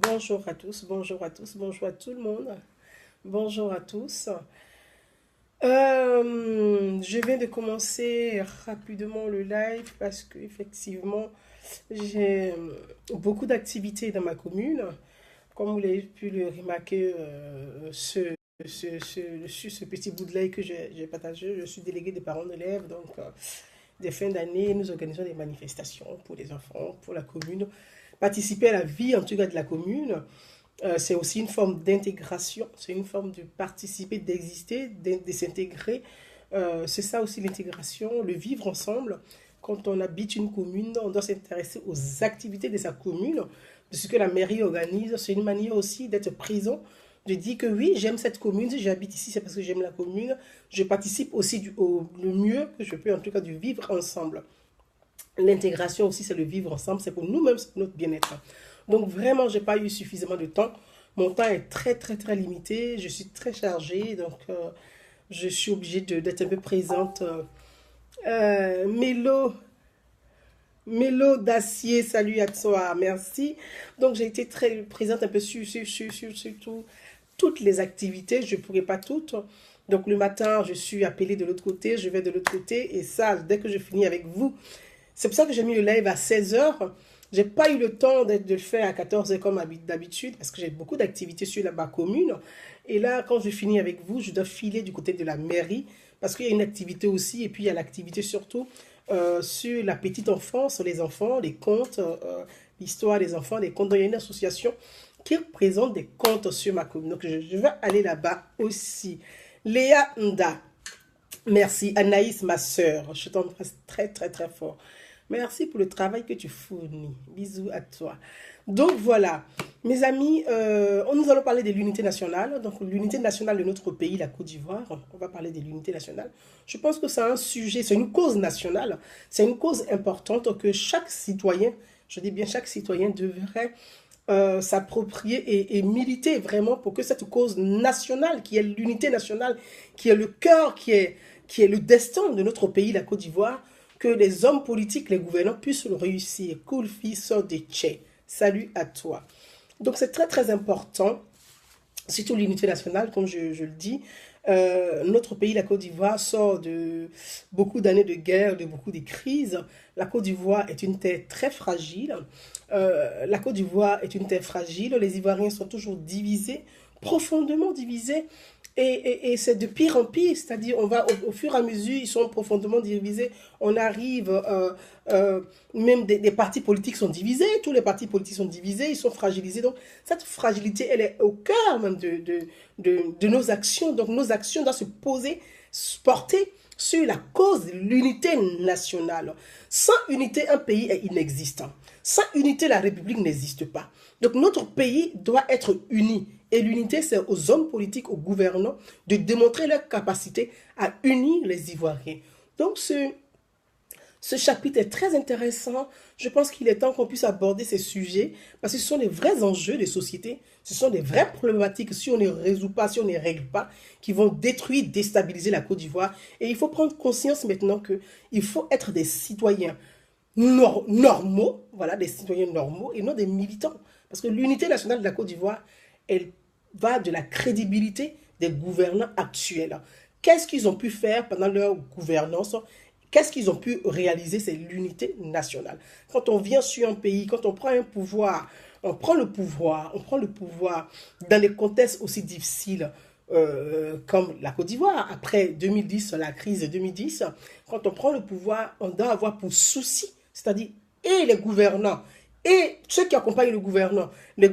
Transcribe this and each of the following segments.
Bonjour à tous, bonjour à tous, bonjour à tout le monde. Bonjour à tous. Je viens de commencer rapidement le live parce que effectivement j'ai beaucoup d'activités dans ma commune. Comme vous l'avez pu le remarquer sur ce petit bout de live que j'ai partagé, je suis déléguée des parents d'élèves. Donc, des fins d'année, nous organisons des manifestations pour les enfants, pour la commune. Participer à la vie, en tout cas, de la commune. C'est aussi une forme d'intégration, c'est une forme de participer, d'exister, de s'intégrer. C'est ça aussi l'intégration, le vivre ensemble. Quand on habite une commune, on doit s'intéresser aux activités de sa commune, de ce que la mairie organise. C'est une manière aussi d'être présent, de dire que oui, j'aime cette commune, si j'habite ici, c'est parce que j'aime la commune. Je participe aussi le mieux que je peux, en tout cas, du vivre ensemble. L'intégration aussi, c'est le vivre ensemble, c'est pour nous-mêmes, c'est pour notre bien-être. Donc vraiment, j'ai pas eu suffisamment de temps. Mon temps est très, très, très limité. Je suis très chargée, donc je suis obligée d'être un peu présente. Mélo, Mélo d'acier, salut à toi, merci. Donc j'ai été très présente un peu sur toutes les activités, je ne pourrais pas toutes. Donc le matin, je suis appelée de l'autre côté, je vais de l'autre côté, et ça, dès que je finis avec vous, c'est pour ça que j'ai mis le live à 16 h. J'ai pas eu le temps de le faire à 14 h comme d'habitude parce que j'ai beaucoup d'activités sur ma commune. Et là, quand je finis avec vous, je dois filer du côté de la mairie parce qu'il y a une activité aussi et puis il y a l'activité surtout sur la petite enfance, les enfants, les contes, l'histoire des enfants, les contes. Donc, il y a une association qui représente des contes sur ma commune. Donc, je vais aller là-bas aussi. Léa Nda, merci. Anaïs, ma sœur, je t'embrasse très, très, très fort. Merci pour le travail que tu fournis. Bisous à toi. Donc voilà, mes amis, nous allons parler de l'unité nationale. Donc l'unité nationale de notre pays, la Côte d'Ivoire. On va parler de l'unité nationale. Je pense que c'est un sujet, c'est une cause nationale. C'est une cause importante que chaque citoyen, je dis bien chaque citoyen, devrait s'approprier et militer vraiment pour que cette cause nationale, qui est l'unité nationale, qui est le cœur, qui est le destin de notre pays, la Côte d'Ivoire, que les hommes politiques, les gouvernants puissent le réussir. Cool fils de Tché. Salut à toi. Donc c'est très très important, surtout l'unité nationale, comme je le dis. Notre pays, la Côte d'Ivoire, sort de beaucoup d'années de guerre, de beaucoup de crises. La Côte d'Ivoire est une terre très fragile. La Côte d'Ivoire est une terre fragile. Les Ivoiriens sont toujours divisés, profondément divisés. Et c'est de pire en pire, c'est-à-dire on va au fur et à mesure, ils sont profondément divisés. On arrive, même des partis politiques sont divisés, tous les partis politiques sont divisés, ils sont fragilisés. Donc cette fragilité, elle est au cœur même de nos actions. Donc nos actions doivent se poser, se porter sur la cause de l'unité nationale. Sans unité, un pays est inexistant. Sans unité, la République n'existe pas. Donc notre pays doit être uni. Et l'unité, c'est aux hommes politiques, aux gouvernants, de démontrer leur capacité à unir les Ivoiriens. Donc ce chapitre est très intéressant. Je pense qu'il est temps qu'on puisse aborder ces sujets parce que ce sont des vrais enjeux des sociétés, ce sont des vraies problématiques si on ne résout pas, si on ne règle pas, qui vont détruire, déstabiliser la Côte d'Ivoire. Et il faut prendre conscience maintenant qu'il faut être des citoyens normaux, voilà, des citoyens normaux et non des militants. Parce que l'unité nationale de la Côte d'Ivoire, elle va de la crédibilité des gouvernants actuels. Qu'est-ce qu'ils ont pu faire pendant leur gouvernance? Qu'est-ce qu'ils ont pu réaliser? C'est l'unité nationale. Quand on vient sur un pays, quand on prend un pouvoir, on prend le pouvoir dans des contextes aussi difficiles comme la Côte d'Ivoire, après 2010, la crise de 2010, quand on prend le pouvoir, on doit avoir pour souci, c'est-à-dire et les gouvernants, et ceux qui accompagnent le gouvernement, le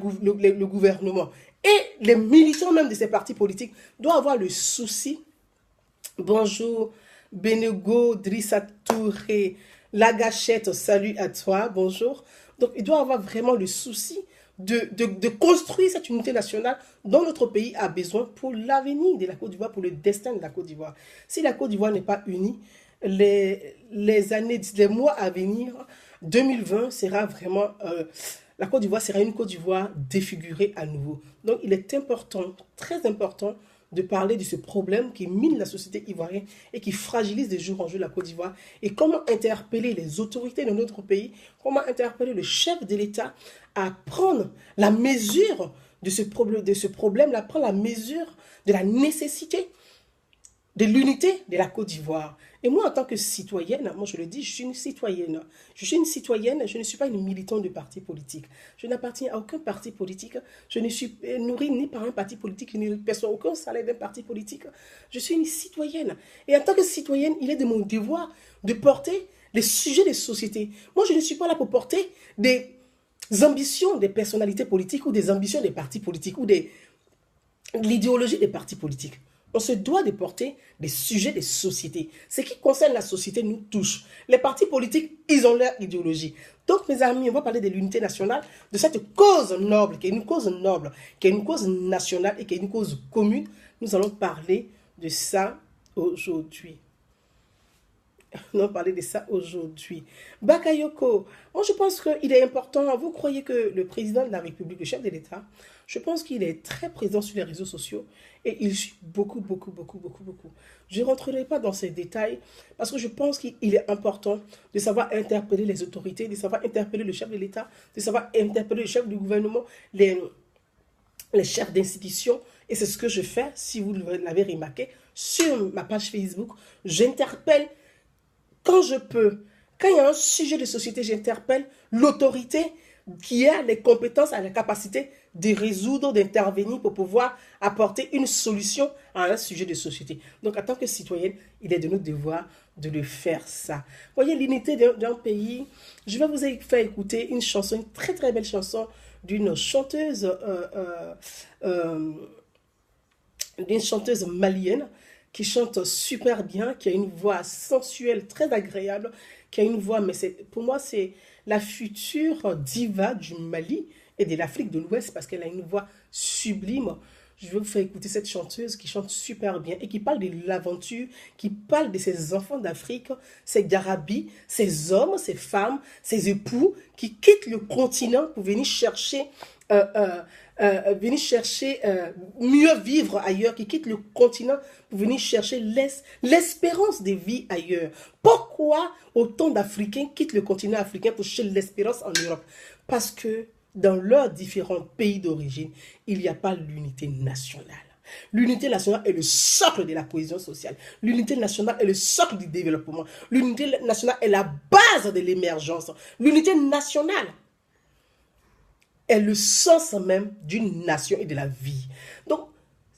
gouvernement, et les militants même de ces partis politiques doivent avoir le souci. Bonjour, Benego, Drissa Touré, La Gâchette, salut à toi, bonjour. Donc, il doit avoir vraiment le souci de construire cette unité nationale dont notre pays a besoin pour l'avenir de la Côte d'Ivoire, pour le destin de la Côte d'Ivoire. Si la Côte d'Ivoire n'est pas unie, les mois à venir, 2020 sera vraiment... la Côte d'Ivoire sera une Côte d'Ivoire défigurée à nouveau. Donc, il est important, très important, de parler de ce problème qui mine la société ivoirienne et qui fragilise de jour en jour la Côte d'Ivoire. Et comment interpeller les autorités de notre pays, comment interpeller le chef de l'État à prendre la mesure de ce problème, à prendre la mesure de la nécessité de l'unité de la Côte d'Ivoire. Et moi, en tant que citoyenne, moi je le dis, je suis une citoyenne. Je suis une citoyenne, je ne suis pas une militante de parti politique. Je n'appartiens à aucun parti politique. Je ne suis nourrie ni par un parti politique, ni personne, aucun salaire d'un parti politique. Je suis une citoyenne. Et en tant que citoyenne, il est de mon devoir de porter les sujets des sociétés. Moi, je ne suis pas là pour porter des ambitions des personnalités politiques ou des ambitions des partis politiques ou de l'idéologie des partis politiques. On se doit de porter des sujets des sociétés. Ce qui concerne la société nous touche. Les partis politiques, ils ont leur idéologie. Donc, mes amis, on va parler de l'unité nationale, de cette cause noble, qui est une cause noble, qui est une cause nationale et qui est une cause commune. Nous allons parler de ça aujourd'hui. Nous allons parler de ça aujourd'hui. Bakayoko, moi je pense qu'il est important. Vous croyez que le président de la République, le chef de l'État, je pense qu'il est très présent sur les réseaux sociaux et il suit beaucoup. Je ne rentrerai pas dans ces détails parce que je pense qu'il est important de savoir interpeller les autorités, de savoir interpeller le chef de l'État, de savoir interpeller le chef du gouvernement, les chefs d'institutions. Et c'est ce que je fais, si vous l'avez remarqué, sur ma page Facebook. J'interpelle quand je peux. Quand il y a un sujet de société, j'interpelle l'autorité qui a les compétences, a la capacité de résoudre, d'intervenir pour pouvoir apporter une solution à un sujet de société. Donc, en tant que citoyenne, il est de notre devoir de le faire ça. Voyez, l'unité d'un pays, je vais vous faire écouter une chanson, une très très belle chanson d'une chanteuse malienne qui chante super bien, qui a une voix sensuelle, très agréable, qui a une voix, mais pour moi, c'est la future diva du Mali et de l'Afrique de l'Ouest parce qu'elle a une voix sublime. Je vais vous faire écouter cette chanteuse qui chante super bien et qui parle de l'aventure, qui parle de ses enfants d'Afrique, ses garabis, ses hommes, ses femmes, ses époux qui quittent le continent pour venir chercher mieux vivre ailleurs, qui quittent le continent pour venir chercher l'espérance de vie ailleurs. Pourquoi autant d'Africains quittent le continent africain pour chercher l'espérance en Europe? Parce que dans leurs différents pays d'origine, il n'y a pas l'unité nationale. L'unité nationale est le socle de la cohésion sociale. L'unité nationale est le socle du développement. L'unité nationale est la base de l'émergence. L'unité nationale est le sens même d'une nation et de la vie. Donc,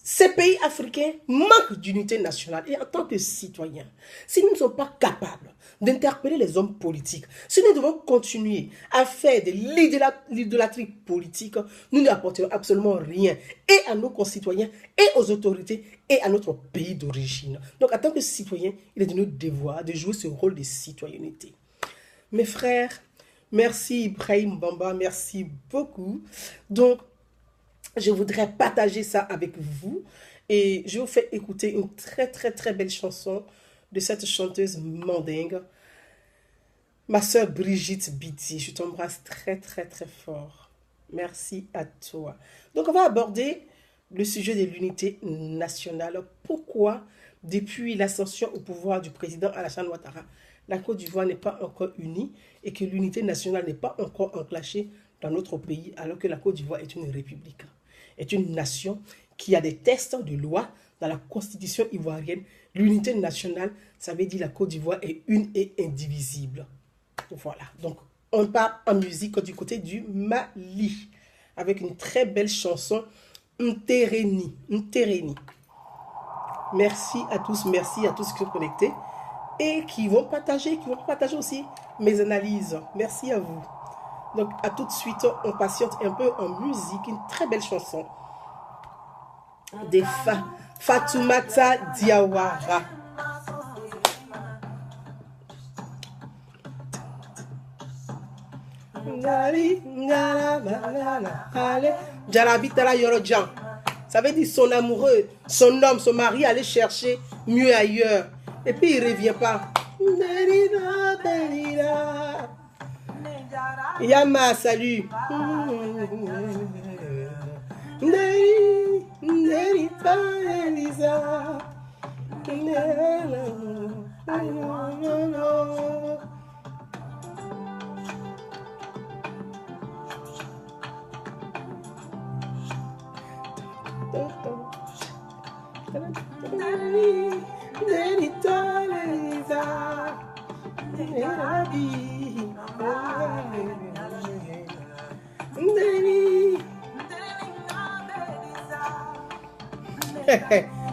ces pays africains manquent d'unité nationale. Et en tant que citoyens, si nous ne sommes pas capables d'interpeller les hommes politiques, si nous devons continuer à faire de l'idolâtrie politique, nous n'apporterons absolument rien et à nos concitoyens, et aux autorités, et à notre pays d'origine. Donc, en tant que citoyens, il est de notre devoir de jouer ce rôle de citoyenneté. Mes frères, merci Ibrahim Bamba, merci beaucoup. Donc, je voudrais partager ça avec vous et je vous fais écouter une très très très belle chanson de cette chanteuse mandingue, ma soeur Brigitte Biti. Je t'embrasse très très très fort. Merci à toi. Donc on va aborder le sujet de l'unité nationale. Pourquoi depuis l'ascension au pouvoir du président Alassane Ouattara, la Côte d'Ivoire n'est pas encore unie et que l'unité nationale n'est pas encore enclenchée dans notre pays alors que la Côte d'Ivoire est une république, est une nation qui a des textes de loi dans la constitution ivoirienne. L'unité nationale, ça veut dire la Côte d'Ivoire est une et indivisible. Voilà, donc on part en musique du côté du Mali avec une très belle chanson, Ntereni. Merci à tous qui sont connectés et qui vont partager aussi mes analyses. Merci à vous. Donc, à tout de suite, on patiente un peu en musique. Une très belle chanson de Fatoumata Diawara. Jarabitala Yorodjan. Ça veut dire son amoureux, son homme, son mari allait chercher mieux ailleurs. Et puis il ne revient pas. Yama, salut.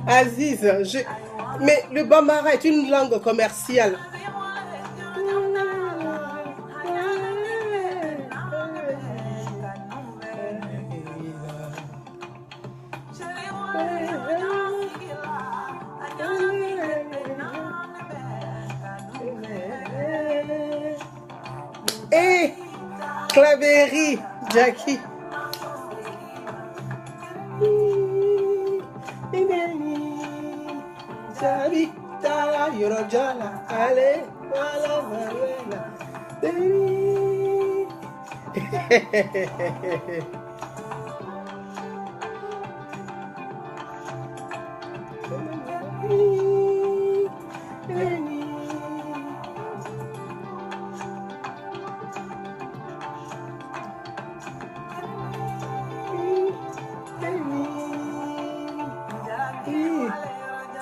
Aziz, mais le bambara est une langue commerciale. Et Claverie, Jackie. Allez, voilà, voilà.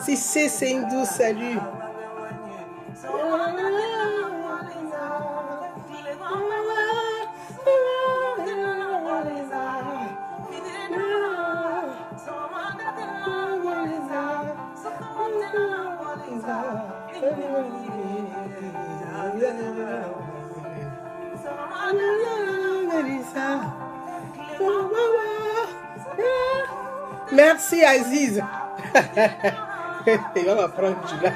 Si c'est une douce salut. Merci Aziz. Il va m'apprendre du là.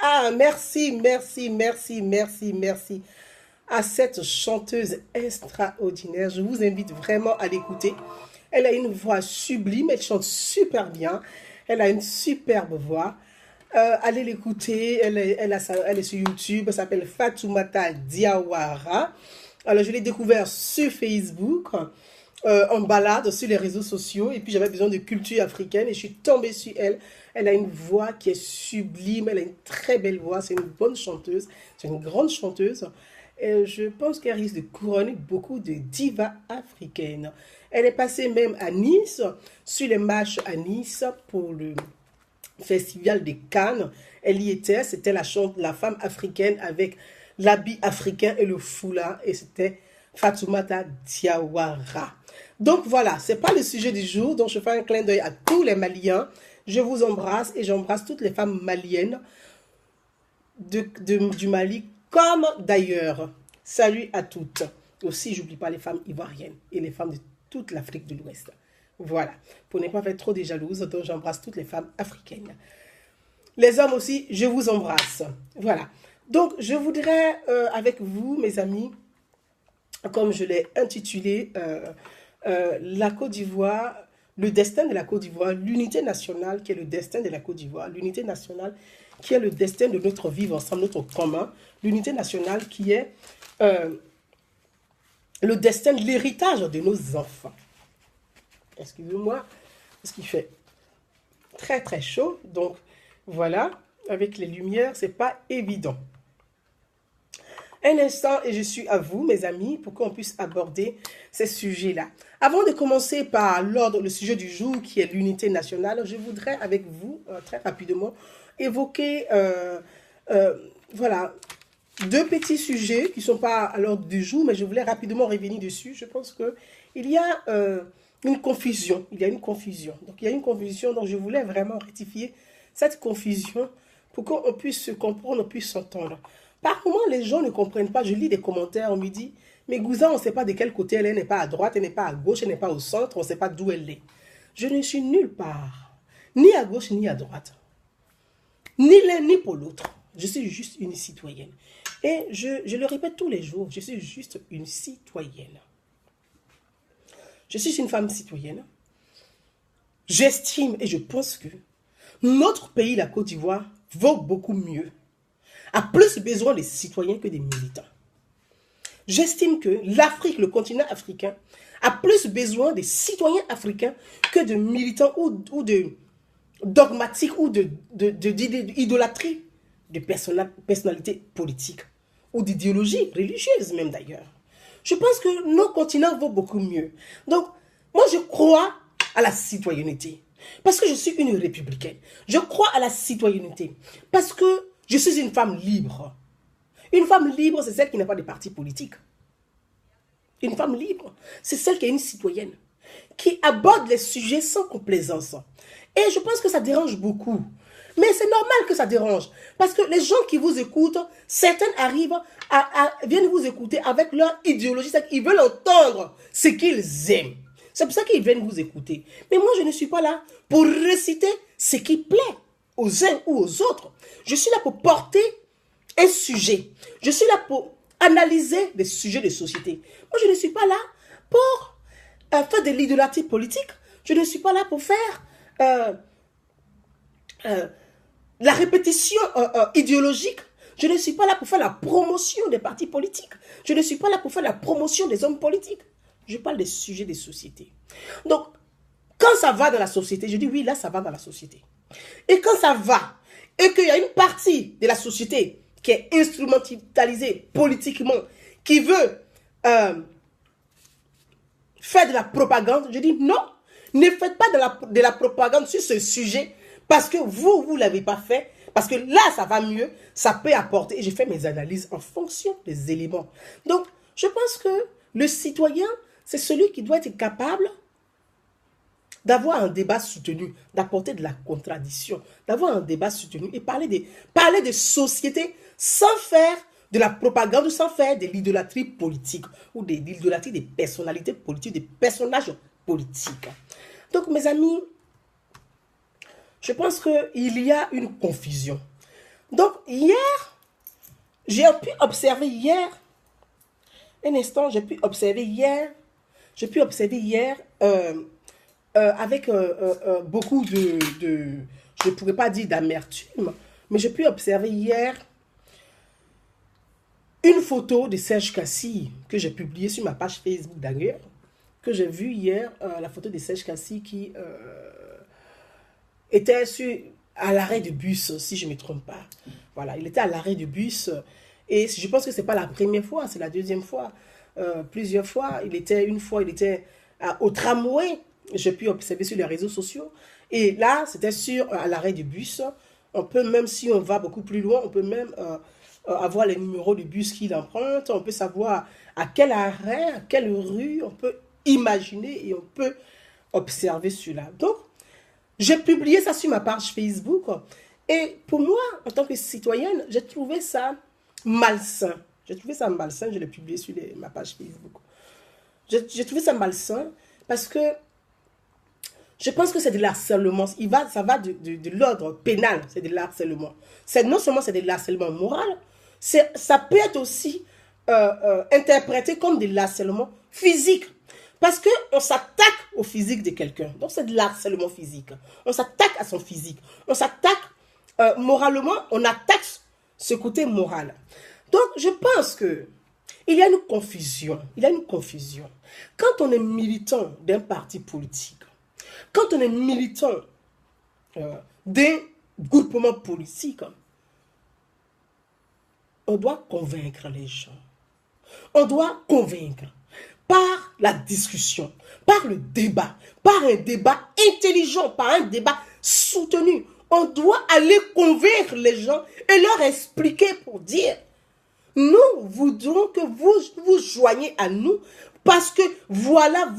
Ah, merci, merci, merci, merci, merci à cette chanteuse extraordinaire. Je vous invite vraiment à l'écouter. Elle a une voix sublime, elle chante super bien, elle a une superbe voix. Allez l'écouter, elle est sur YouTube, elle s'appelle Fatoumata Diawara. Alors je l'ai découvert sur Facebook, en balade sur les réseaux sociaux, et puis j'avais besoin de culture africaine et je suis tombée sur elle. Elle a une voix qui est sublime, elle a une très belle voix, c'est une bonne chanteuse, c'est une grande chanteuse. Et je pense qu'elle risque de couronner beaucoup de divas africaines. Elle est passée même à Nice, sur les marches à Nice pour le Festival de Cannes. Elle y était, c'était la femme africaine avec l'habit africain et le foulard, et c'était Fatoumata Diawara. Donc voilà, c'est pas le sujet du jour, donc je fais un clin d'œil à tous les Maliens. Je vous embrasse et j'embrasse toutes les femmes maliennes du Mali comme d'ailleurs. Salut à toutes. Aussi, j'oublie pas les femmes ivoiriennes et les femmes de toute l'Afrique de l'Ouest. Voilà, pour ne pas faire trop de jalouses, donc j'embrasse toutes les femmes africaines. Les hommes aussi, je vous embrasse. Voilà. Donc, je voudrais, avec vous, mes amis, comme je l'ai intitulé, la Côte d'Ivoire, le destin de la Côte d'Ivoire, l'unité nationale qui est le destin de la Côte d'Ivoire, l'unité nationale qui est le destin de notre vivre ensemble, notre commun, l'unité nationale qui est le destin de l'héritage de nos enfants. Excusez-moi, parce qu'il fait très très chaud, donc voilà, avec les lumières, c'est pas évident. Un instant et je suis à vous, mes amis, pour qu'on puisse aborder ces sujets-là. Avant de commencer par l'ordre, le sujet du jour qui est l'unité nationale, je voudrais avec vous, très rapidement, évoquer, voilà, deux petits sujets qui ne sont pas à l'ordre du jour, mais je voulais rapidement revenir dessus. Je pense qu'il y a une confusion. Il y a une confusion. Donc, il y a une confusion, donc je voulais vraiment rectifier cette confusion pour qu'on puisse se comprendre, on puisse s'entendre. Par moment, les gens ne comprennent pas. Je lis des commentaires, on me dit, mais Gouza, on ne sait pas de quel côté elle est, elle n'est pas à droite, elle n'est pas à gauche, elle n'est pas au centre, on ne sait pas d'où elle est. Je ne suis nulle part, ni à gauche, ni à droite. Ni l'un, ni pour l'autre. Je suis juste une citoyenne. Et je le répète tous les jours, je suis juste une citoyenne. Je suis une femme citoyenne. J'estime et je pense que notre pays, la Côte d'Ivoire, vaut beaucoup mieux, a plus besoin des citoyens que des militants. J'estime que l'Afrique, le continent africain, a plus besoin des citoyens africains que de militants ou de dogmatiques ou d'idolâtrie de personnalités politiques ou d'idéologie religieuse même d'ailleurs. Je pense que nos continents vont beaucoup mieux. Donc, moi je crois à la citoyenneté. Parce que je suis une républicaine. Je crois à la citoyenneté. Parce que je suis une femme libre. Une femme libre, c'est celle qui n'a pas de parti politique. Une femme libre, c'est celle qui est une citoyenne. Qui aborde les sujets sans complaisance. Et je pense que ça dérange beaucoup. Mais c'est normal que ça dérange. Parce que les gens qui vous écoutent, certains arrivent viennent vous écouter avec leur idéologie. Ils veulent entendre ce qu'ils aiment. C'est pour ça qu'ils viennent vous écouter. Mais moi, je ne suis pas là pour réciter ce qui plaît aux uns ou aux autres. Je suis là pour porter un sujet. Je suis là pour analyser des sujets de société. Moi, je ne suis pas là pour faire de l'idolâtrie politique. Je ne suis pas là pour faire la répétition idéologique. Je ne suis pas là pour faire la promotion des partis politiques. Je ne suis pas là pour faire la promotion des hommes politiques. Je parle des sujets des sociétés. Donc, quand ça va dans la société, je dis oui, là, ça va dans la société. Et quand ça va, et qu'il y a une partie de la société qui est instrumentalisée politiquement, qui veut faire de la propagande, je dis non, ne faites pas de la propagande sur ce sujet parce que vous ne l'avez pas fait, parce que là, ça va mieux, ça peut apporter. Et j'ai fait mes analyses en fonction des éléments. Donc, je pense que le citoyen, c'est celui qui doit être capable d'avoir un débat soutenu, d'apporter de la contradiction, d'avoir un débat soutenu et parler de société sans faire de la propagande, sans faire de l'idolâtrie politique ou de l'idolâtrie des personnalités politiques, des personnages politiques. Donc, mes amis, je pense qu'il y a une confusion. Donc, hier, j'ai pu observer hier, un instant, j'ai pu observer hier avec beaucoup je ne pourrais pas dire d'amertume, mais j'ai pu observer hier une photo de Serge Kassi que j'ai publiée sur ma page Facebook d'ailleurs, que j'ai vue hier, la photo de Serge Kassi qui était à l'arrêt de bus, si je ne me trompe pas. Voilà, il était à l'arrêt de bus et je pense que ce n'est pas la première fois, c'est la deuxième fois. Plusieurs fois, une fois il était au tramway, j'ai pu observer sur les réseaux sociaux, et là c'était à l'arrêt du bus. On peut même, si on va beaucoup plus loin, on peut même avoir les numéros du bus qu'il emprunte, on peut savoir à quel arrêt, à quelle rue, on peut imaginer et on peut observer cela. Donc, j'ai publié ça sur ma page Facebook, et pour moi, en tant que citoyenne, j'ai trouvé ça malsain. J'ai trouvé ça malsain, je l'ai publié sur ma page Facebook. J'ai trouvé ça malsain parce que je pense que c'est de l'harcèlement. Ça va de l'ordre pénal, c'est de l'harcèlement. Non seulement c'est de l'harcèlement moral, ça peut être aussi interprété comme de l'harcèlement physique. Parce qu'on s'attaque au physique de quelqu'un. Donc c'est de l'harcèlement physique. On s'attaque à son physique. On s'attaque moralement, on attaque ce côté moral. Donc, je pense qu'il y a une confusion. Il y a une confusion. Quand on est militant d'un parti politique, quand on est militant d'un groupement politique, On doit convaincre les gens. On doit convaincre par la discussion, par le débat, par un débat intelligent, par un débat soutenu. On doit aller convaincre les gens et leur expliquer pour dire, nous voudrons que vous vous joignez à nous parce que voilà,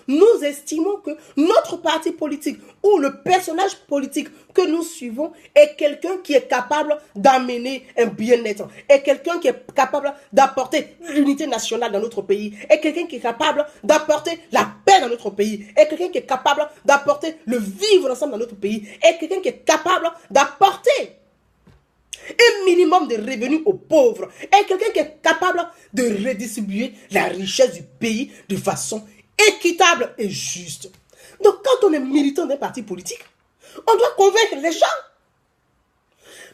nous estimons que notre parti politique ou le personnage politique que nous suivons est quelqu'un qui est capable d'amener un bien-être, est quelqu'un qui est capable d'apporter l'unité nationale dans notre pays, est quelqu'un qui est capable d'apporter la paix dans notre pays, est quelqu'un qui est capable d'apporter le vivre ensemble dans notre pays, est quelqu'un qui est capable d'apporter un minimum de revenus aux pauvres, et quelqu'un qui est capable de redistribuer la richesse du pays de façon équitable et juste. Donc quand on est militant d'un parti politique, on doit convaincre les gens.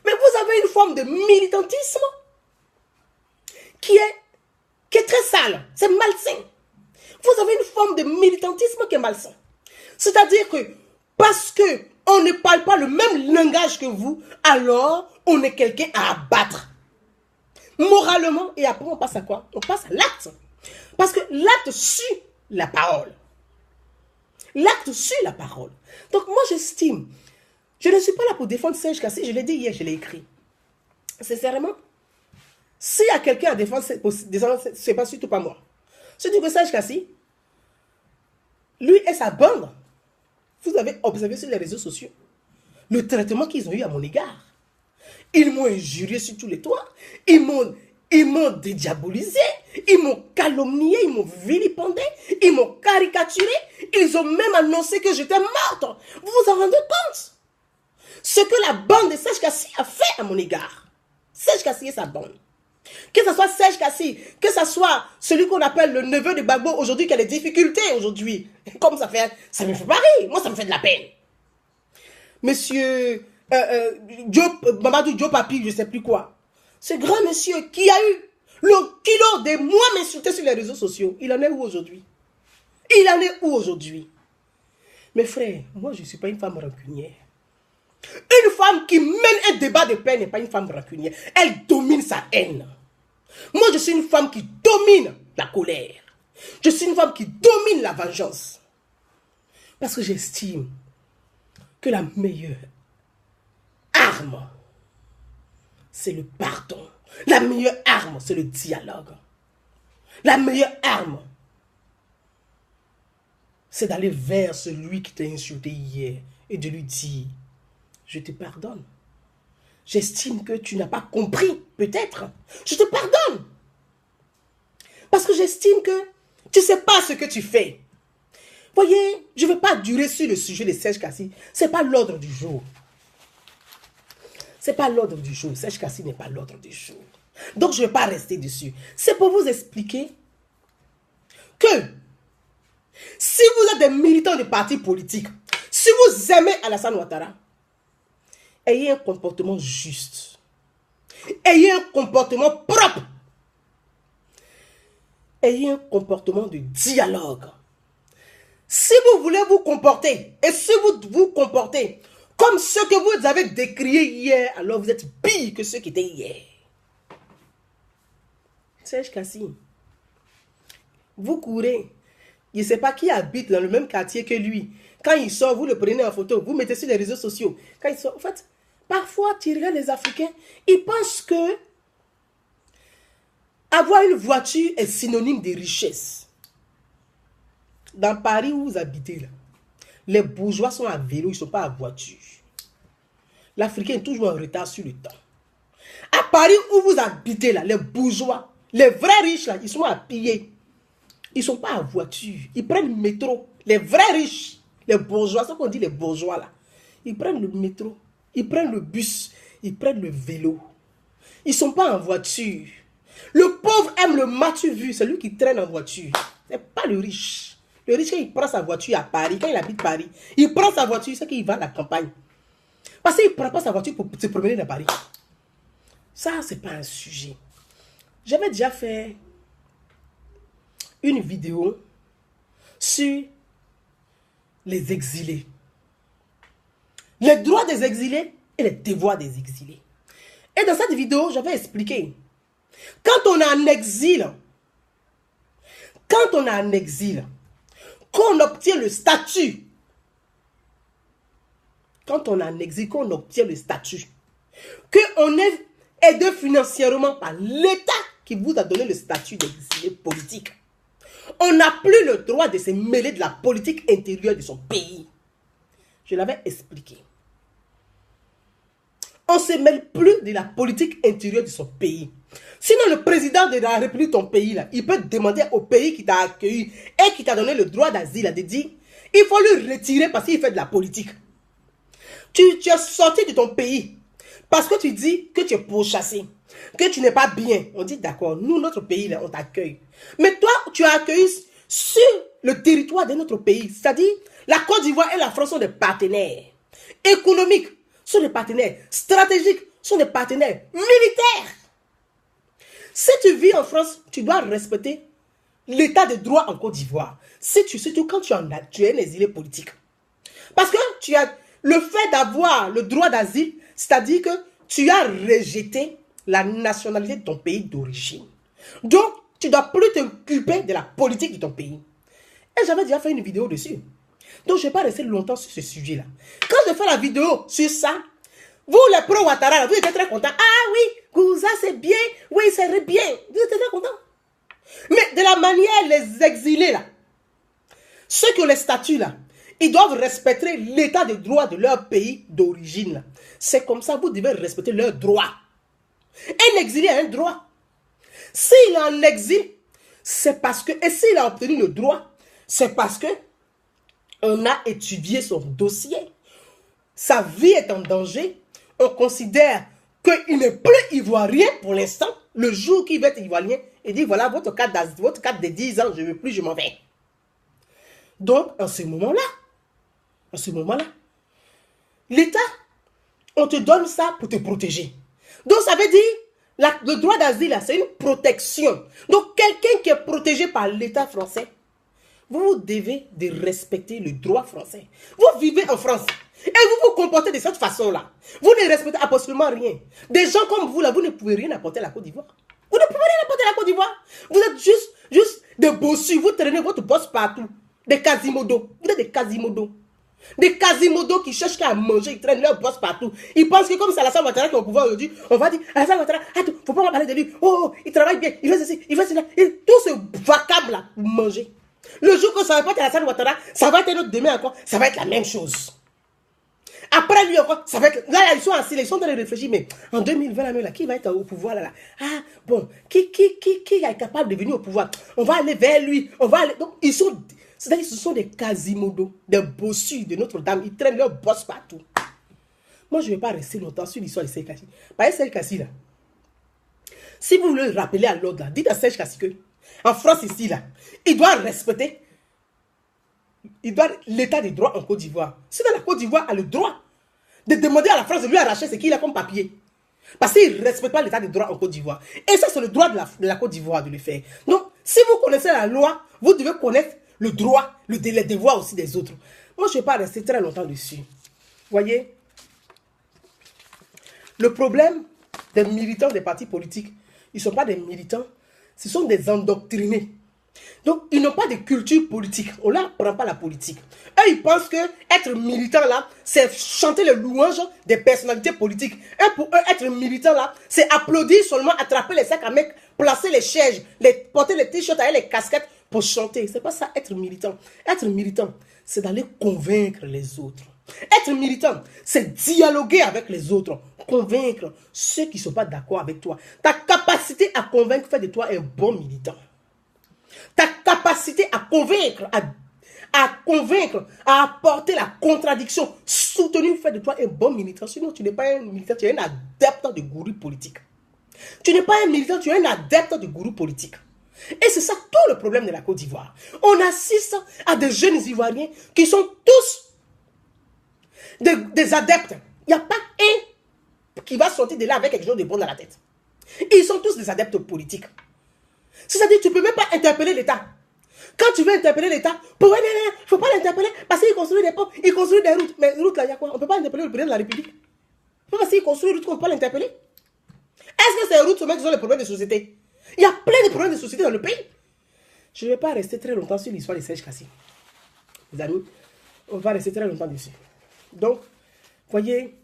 Mais vous avez une forme de militantisme qui est très sale, c'est malsain. Vous avez une forme de militantisme qui est malsain. C'est-à-dire que parce que on ne parle pas le même langage que vous, alors on est quelqu'un à abattre. Moralement, et après on passe à quoi? On passe à l'acte. Parce que l'acte suit la parole. L'acte suit la parole. Donc moi j'estime, je ne suis pas là pour défendre Serge Kassi, je l'ai dit hier, je l'ai écrit. Sincèrement, s'il y a quelqu'un à défendre, c'est pas surtout pas moi. Surtout que Serge Kassi, lui et sa bande, vous avez observé sur les réseaux sociaux le traitement qu'ils ont eu à mon égard. Ils m'ont injurié sur tous les toits. Ils m'ont dédiabolisé. Ils m'ont calomnié. Ils m'ont vilipendé. Ils m'ont caricaturé. Ils ont même annoncé que j'étais morte. Vous vous en rendez compte? Ce que la bande de Serge Kassi a fait à mon égard. Serge Kassi et sa bande. Que ce soit Serge Kassi, que ce soit celui qu'on appelle le neveu de Gbagbo aujourd'hui qui a des difficultés aujourd'hui. Comme ça me fait pareil. Moi, ça me fait de la peine. Monsieur Mamadou Diop Papi, je ne sais plus quoi. Ce grand monsieur qui a eu le kilo de moi m'insulter sur les réseaux sociaux, il en est où aujourd'hui? Il en est où aujourd'hui? Mes frères, moi je ne suis pas une femme rancunière. Une femme qui mène un débat de paix n'est pas une femme rancunière. Elle domine sa haine. Moi je suis une femme qui domine la colère. Je suis une femme qui domine la vengeance. Parce que j'estime que la meilleure arme, c'est le pardon. La meilleure arme, c'est le dialogue. La meilleure arme, c'est d'aller vers celui qui t'a insulté hier et de lui dire, je te pardonne. J'estime que tu n'as pas compris, peut-être. Je te pardonne. Parce que j'estime que tu ne sais pas ce que tu fais. Voyez, je ne veux pas durer sur le sujet de Serge Kassi. Ce n'est pas l'ordre du jour. Ce n'est pas l'ordre du jour. Serge Kassi n'est pas l'ordre du jour. Donc, je ne vais pas rester dessus. C'est pour vous expliquer que si vous êtes des militants de partis politiques, si vous aimez Alassane Ouattara, ayez un comportement juste. Ayez un comportement propre. Ayez un comportement de dialogue. Si vous voulez vous comporter, et si vous vous comportez comme ceux que vous avez décriés hier, alors vous êtes pire que ceux qui étaient hier. Serge Kassi, vous courez. Je ne sais pas qui habite dans le même quartier que lui. Quand il sort, vous le prenez en photo, vous mettez sur les réseaux sociaux. Quand il sort, en fait, parfois, tu regardes les Africains, ils pensent que avoir une voiture est synonyme de richesse. Dans Paris où vous habitez, là, les bourgeois sont à vélo, ils ne sont pas à voiture. L'Africain est toujours en retard sur le temps. À Paris où vous habitez, là, les bourgeois, les vrais riches, là, ils sont à pied. Ils ne sont pas à voiture. Ils prennent le métro. Les vrais riches, les bourgeois, ce qu'on dit les bourgeois, là, ils prennent le métro, ils prennent le bus, ils prennent le vélo. Ils ne sont pas en voiture. Le pauvre aime le matu vu, c'est lui qui traîne en voiture. Ce n'est pas le riche. Le riche, quand il prend sa voiture à Paris, quand il habite Paris, il prend sa voiture, c'est qu'il va à la campagne. Parce qu'il ne prend pas sa voiture pour se promener dans Paris. Ça, ce n'est pas un sujet. J'avais déjà fait une vidéo sur les exilés. Les droits des exilés et les devoirs des exilés. Et dans cette vidéo, j'avais expliqué, quand on est en exil, qu'on obtient le statut, quand on est en exil, qu'on obtient le statut, qu'on est aidé financièrement par l'État qui vous a donné le statut d'exilé politique, on n'a plus le droit de se mêler de la politique intérieure de son pays. Je l'avais expliqué. On ne se mêle plus de la politique intérieure de son pays. Sinon, le président de la République de ton pays, là, il peut demander au pays qui t'a accueilli et qui t'a donné le droit d'asile de dire, il faut lui retirer parce qu'il fait de la politique. Tu es sorti de ton pays parce que tu dis que tu es pourchassé, que tu n'es pas bien. On dit d'accord, nous, notre pays, là, on t'accueille. Mais toi, tu as accueilli sur le territoire de notre pays. C'est-à-dire, la Côte d'Ivoire et la France sont des partenaires économiques, sont des partenaires stratégiques, sont des partenaires militaires. Si tu vis en France, tu dois respecter l'état de droit en Côte d'Ivoire. Surtout quand tu es un exilé politique. Parce que tu as le fait d'avoir le droit d'asile, c'est-à-dire que tu as rejeté la nationalité de ton pays d'origine. Donc, tu ne dois plus t'occuper de la politique de ton pays. Et j'avais déjà fait une vidéo dessus. Donc, je ne vais pas rester longtemps sur ce sujet-là. Quand je fais la vidéo sur ça, vous, les pro-Ouattara, vous êtes très contents. Ah oui, Gouza, c'est bien. Oui, c'est bien. Vous êtes très contents. Mais de la manière, les exilés, là, ceux qui ont les statuts, là, ils doivent respecter l'état de droit de leur pays d'origine. C'est comme ça, vous devez respecter leurs droits. Un exilé a un droit. S'il est en exil, c'est parce que, et s'il a obtenu le droit, c'est parce que on a étudié son dossier. Sa vie est en danger. On considère qu'il n'est plus ivoirien pour l'instant. Le jour qu'il va être ivoirien, il dit voilà votre carte de 10 ans, je ne veux plus, je m'en vais. Donc, en ce moment-là, l'État, on te donne ça pour te protéger. Donc, ça veut dire, le droit d'asile, c'est une protection. Donc, quelqu'un qui est protégé par l'État français, vous devez de respecter le droit français. Vous vivez en France et vous vous comportez de cette façon-là. Vous ne respectez absolument rien. Des gens comme vous, là, vous ne pouvez rien apporter à la Côte d'Ivoire. Vous ne pouvez rien apporter à la Côte d'Ivoire. Vous êtes juste des bossus. Vous traînez votre boss partout. Des Quasimodo. Vous êtes des Quasimodo. Des Quasimodo qui cherchent qu'à manger, ils traînent leur boss partout. Ils pensent que comme c'est Alassane Ouattara qui est au pouvoir aujourd'hui, on va dire Alassane Ouattara, faut pas parler de lui. Oh, il travaille bien, il fait ceci, il fait cela. Et tout ce vocable-là pour manger. Le jour que ça va pas être Alassane Ouattara, ça va être un autre demain encore, ça va être la même chose. Après lui encore, ça va être... Là, ils sont assis, ils sont en train de réfléchir, mais en 2020, là, qui va être au pouvoir là? Ah, bon, qui est capable de venir au pouvoir? On va aller vers lui, on va aller... Donc, ils sont... C'est-à-dire ce sont des Quasimodo, des bossus de Notre-Dame, ils traînent leur boss partout. Moi, je ne vais pas rester longtemps sur l'histoire de Serge Kassi. Par exemple, Serge Kassi, là, si vous voulez le rappeler à l'ordre, dites à Serge Kassi que, en France ici, là, il doit respecter l'état des droits en Côte d'Ivoire. Si la Côte d'Ivoire a le droit de demander à la France de lui arracher ce qu'il a comme papier, parce qu'il ne respecte pas l'état des droits en Côte d'Ivoire. Et ça, c'est le droit de la Côte d'Ivoire de le faire. Donc, si vous connaissez la loi, vous devez connaître le droit, les devoirs aussi des autres. Moi, je ne vais pas rester très longtemps dessus. Voyez, le problème des militants des partis politiques, ils ne sont pas des militants, ce sont des endoctrinés. Donc, ils n'ont pas de culture politique. On ne leur apprend pas la politique. Eux, ils pensent que être militant là, c'est chanter les louanges des personnalités politiques. Et pour eux, être militant là, c'est applaudir seulement, attraper les sacs à mecs, placer les chaises, porter les t-shirts avec les casquettes pour chanter. C'est pas ça, être militant. Être militant, c'est d'aller convaincre les autres. Être militant, c'est dialoguer avec les autres, convaincre ceux qui ne sont pas d'accord avec toi. Ta capacité à convaincre fait de toi un bon militant. Ta capacité à convaincre, à apporter la contradiction soutenue fait de toi un bon militant. Sinon, tu n'es pas un militant, tu es un adepte de gourou politique. Tu n'es pas un militant, tu es un adepte de gourou politique. Et c'est ça tout le problème de la Côte d'Ivoire. On assiste à des jeunes Ivoiriens qui sont tous des adeptes. Il n'y a pas un qui va sortir de là avec quelque chose de bon dans la tête. Ils sont tous des adeptes politiques. C'est-à-dire que tu ne peux même pas interpeller l'État. Quand tu veux interpeller l'État, il ne faut pas l'interpeller parce qu'il construit des ponts, il construit des routes. Mais routes là, il y a quoi? On ne peut pas interpeller le président de la République. Parce qu'il construit une route qu'on peut pas l'interpeller. Est-ce que c'est routes seulement qui sont les problèmes de société? Il y a plein de problèmes de société dans le pays. Je ne vais pas rester très longtemps sur l'histoire des Serge Kassy. Les amis, on va rester très longtemps dessus. Donc, voyez,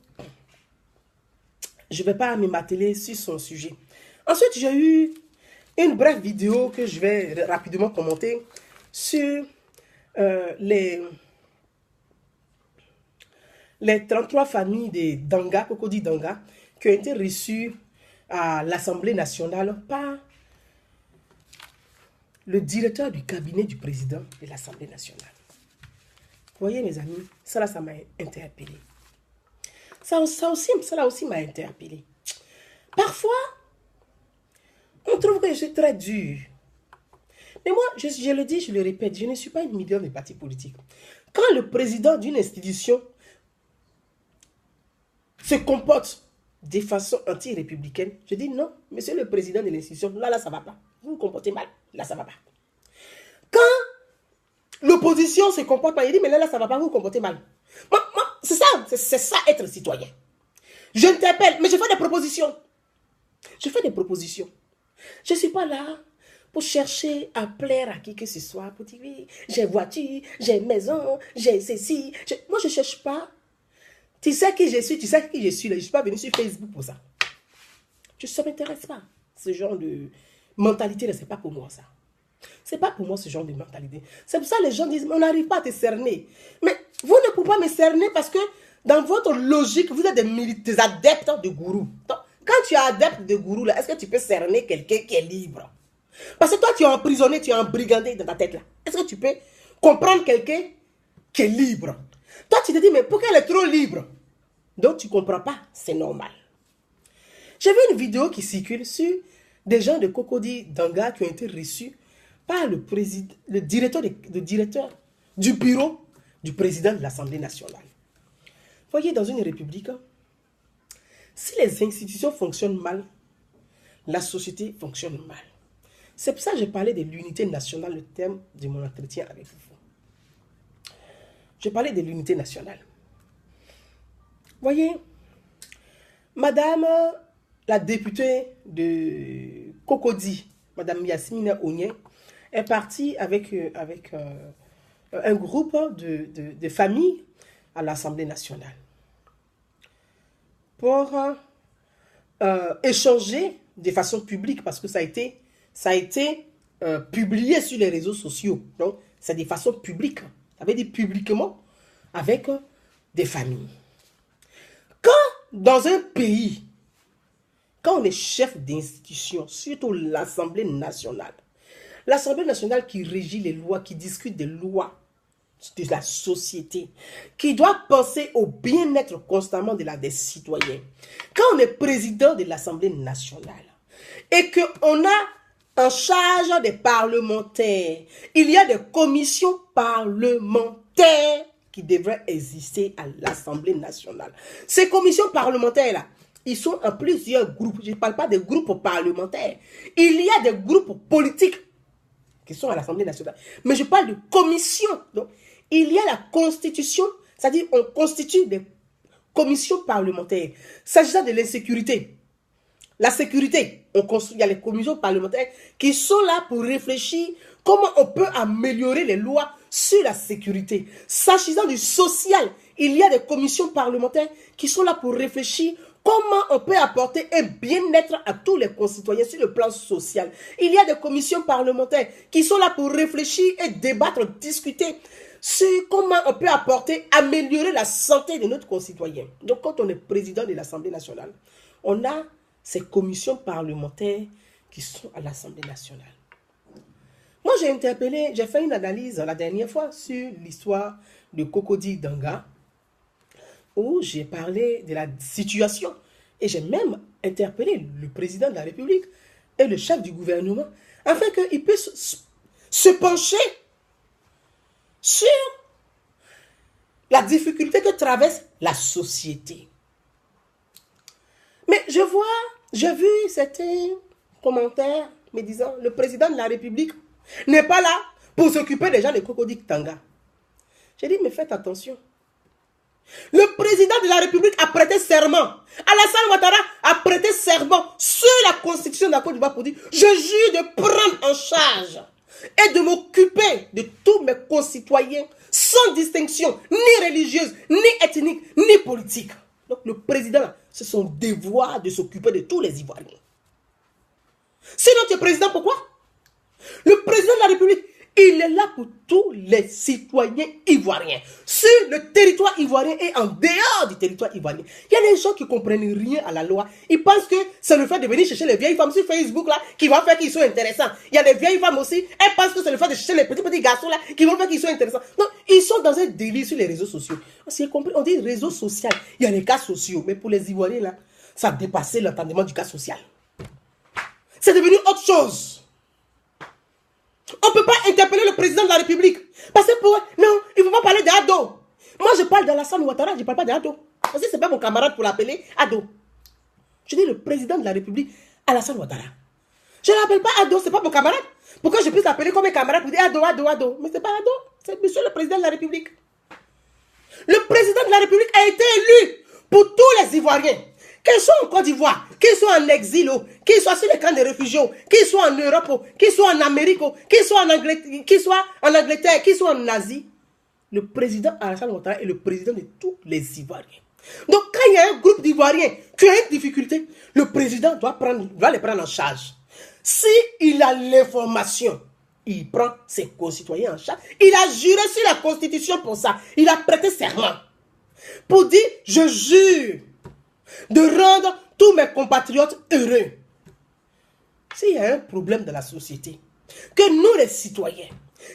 je ne vais pas m'atteler sur son sujet. Ensuite, j'ai eu une brève vidéo que je vais rapidement commenter sur les 33 familles des Danga, Cocody Danga, qui ont été reçues à l'Assemblée nationale par le directeur du cabinet du président de l'Assemblée nationale. Vous voyez, mes amis, ça m'a interpellé. Ça aussi m'a interpellé. Parfois, on trouve que je suis très dur. Mais moi, je le dis, je le répète, je ne suis pas une milieu de partis politiques. Quand le président d'une institution se comporte de façon anti-républicaine, je dis non, monsieur le président de l'institution, là, ça ne va pas. Vous vous comportez mal, là, ça ne va pas. Quand l'opposition se comporte mal, il dit, mais là, ça ne va pas, vous vous comportez mal. Moi, c'est ça être citoyen. J'interpelle, mais je fais des propositions. Je fais des propositions. Je ne suis pas là pour chercher à plaire à qui que ce soit, pour dire, oui, j'ai voiture, j'ai maison, j'ai ceci. Moi, je ne cherche pas. Tu sais qui je suis, tu sais qui je suis. Là. Je ne suis pas venu sur Facebook pour ça. Ça ne m'intéresse pas. Ce genre de mentalité, ce n'est pas pour moi ça. Ce n'est pas pour moi ce genre de mentalité. C'est pour ça que les gens disent, on n'arrive pas à te cerner. Mais vous ne pouvez pas me cerner parce que dans votre logique, vous êtes des adeptes de gourou. Donc, quand tu es adepte de gourou, est-ce que tu peux cerner quelqu'un qui est libre? Parce que toi, tu es emprisonné, tu es embrigandé dans ta tête là. Est-ce que tu peux comprendre quelqu'un qui est libre? Toi, tu te dis, mais pourquoi elle est trop libre? Donc, tu ne comprends pas. C'est normal. J'ai vu une vidéo qui circule sur des gens de Cocody Danga qui ont été reçus par le directeur du bureau du président de l'Assemblée nationale. Vous voyez, dans une république, si les institutions fonctionnent mal, la société fonctionne mal. C'est pour ça que j'ai parlé de l'unité nationale, le thème de mon entretien avec vous. Je parlais de l'unité nationale. Voyez, madame la députée de Cocody, madame Yasmina Onye, est partie avec un groupe de familles à l'Assemblée nationale pour échanger de façon publique parce que ça a été publié sur les réseaux sociaux. Donc, c'est de façon publique. Ça veut dire publiquement avec des familles. Quand dans un pays, quand on est chef d'institution, surtout l'Assemblée nationale qui régit les lois, qui discute des lois de la société, qui doit penser au bien-être constamment des citoyens. Quand on est président de l'Assemblée nationale et qu'on a en charge des parlementaires, il y a des commissions parlementaires qui devraient exister à l'Assemblée nationale. Ces commissions parlementaires-là, ils sont en plusieurs groupes. Je ne parle pas des groupes parlementaires. Il y a des groupes politiques qui sont à l'Assemblée nationale. Mais je parle de commissions. Donc, il y a la constitution, c'est-à-dire on constitue des commissions parlementaires. S'agissant de l'insécurité, la sécurité, il y a les commissions parlementaires qui sont là pour réfléchir comment on peut améliorer les lois sur la sécurité. S'agissant du social, il y a des commissions parlementaires qui sont là pour réfléchir comment on peut apporter un bien-être à tous les concitoyens sur le plan social. Il y a des commissions parlementaires qui sont là pour réfléchir et débattre, discuter sur comment on peut améliorer la santé de notre concitoyen. Donc, quand on est président de l'Assemblée nationale, on a ces commissions parlementaires qui sont à l'Assemblée nationale. Moi, j'ai fait une analyse la dernière fois sur l'histoire de Cocody Danga, où j'ai parlé de la situation et j'ai même interpellé le président de la République et le chef du gouvernement afin qu'ils puissent se pencher sur la difficulté que traverse la société. Mais j'ai vu certains commentaires me disant le président de la République n'est pas là pour s'occuper des gens de Cocody Danga. J'ai dit, mais faites attention. Le président de la République a prêté serment. Alassane Ouattara a prêté serment sur la constitution de la Côte d'Ivoire pour dire, je jure de prendre en charge et de m'occuper de tous mes concitoyens sans distinction, ni religieuse, ni ethnique, ni politique. Donc le président, c'est son devoir de s'occuper de tous les Ivoiriens. Sinon tu es président, pourquoi? Le président de la République, il est là pour tous les citoyens ivoiriens. Sur le territoire ivoirien et en dehors du territoire ivoirien. Il y a des gens qui ne comprennent rien à la loi. Ils pensent que c'est le fait de venir chercher les vieilles femmes sur Facebook là qui va faire qu'ils soient intéressants. Il y a des vieilles femmes aussi. Elles pensent que c'est le fait de chercher les petits garçons là qui vont faire qu'ils soient intéressants. Non, ils sont dans un délire sur les réseaux sociaux. On dit réseau social. Il y a les cas sociaux. Mais pour les Ivoiriens là, ça a dépassé l'entendement du cas social. C'est devenu autre chose. On ne peut pas interpeller le président de la République. Parce que pour eux, non, il ne faut pas parler d'Ado. Moi, je parle d'Alassane Ouattara, je ne parle pas d'Ado. Parce que ce n'est pas mon camarade pour l'appeler Ado. Je dis le président de la République, Alassane Ouattara. Je ne l'appelle pas Ado, ce n'est pas mon camarade. Pourquoi je puisse l'appeler comme un camarade pour dire Ado, Ado, Ado? Mais ce n'est pas Ado, c'est monsieur le président de la République. Le président de la République a été élu pour tous les Ivoiriens. Qu'ils soient en Côte d'Ivoire, qu'ils soient en exil, qu'ils soient sur les camps de réfugiés, qu'ils soient en Europe, qu'ils soient en Amérique, qu'ils soient en Angleterre, qu'ils soient en Asie. Le président Alassane Ouattara est le président de tous les Ivoiriens. Donc quand il y a un groupe d'Ivoiriens qui a une difficulté, le président doit les prendre en charge. S'il a l'information, il prend ses concitoyens en charge. Il a juré sur la Constitution pour ça. Il a prêté serment pour dire, je jure de rendre tous mes compatriotes heureux. S'il y a un problème dans la société, que nous les citoyens,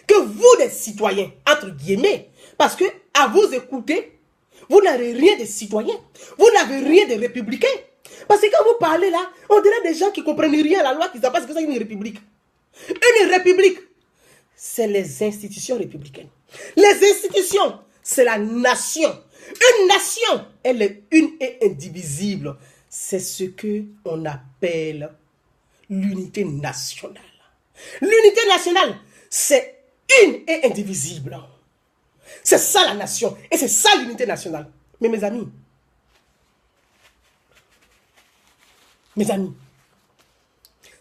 que vous les citoyens, entre guillemets, parce que à vous écouter, vous n'avez rien de citoyen, vous n'avez rien de républicain. Parce que quand vous parlez là, on dirait des gens qui ne comprennent rien à la loi, qui ne savent pas ce que c'est une république. Une république, c'est les institutions républicaines. Les institutions, c'est la nation. Une nation, elle est une et indivisible. C'est ce qu'on appelle l'unité nationale. L'unité nationale, c'est une et indivisible. C'est ça la nation. Et c'est ça l'unité nationale. Mais mes amis,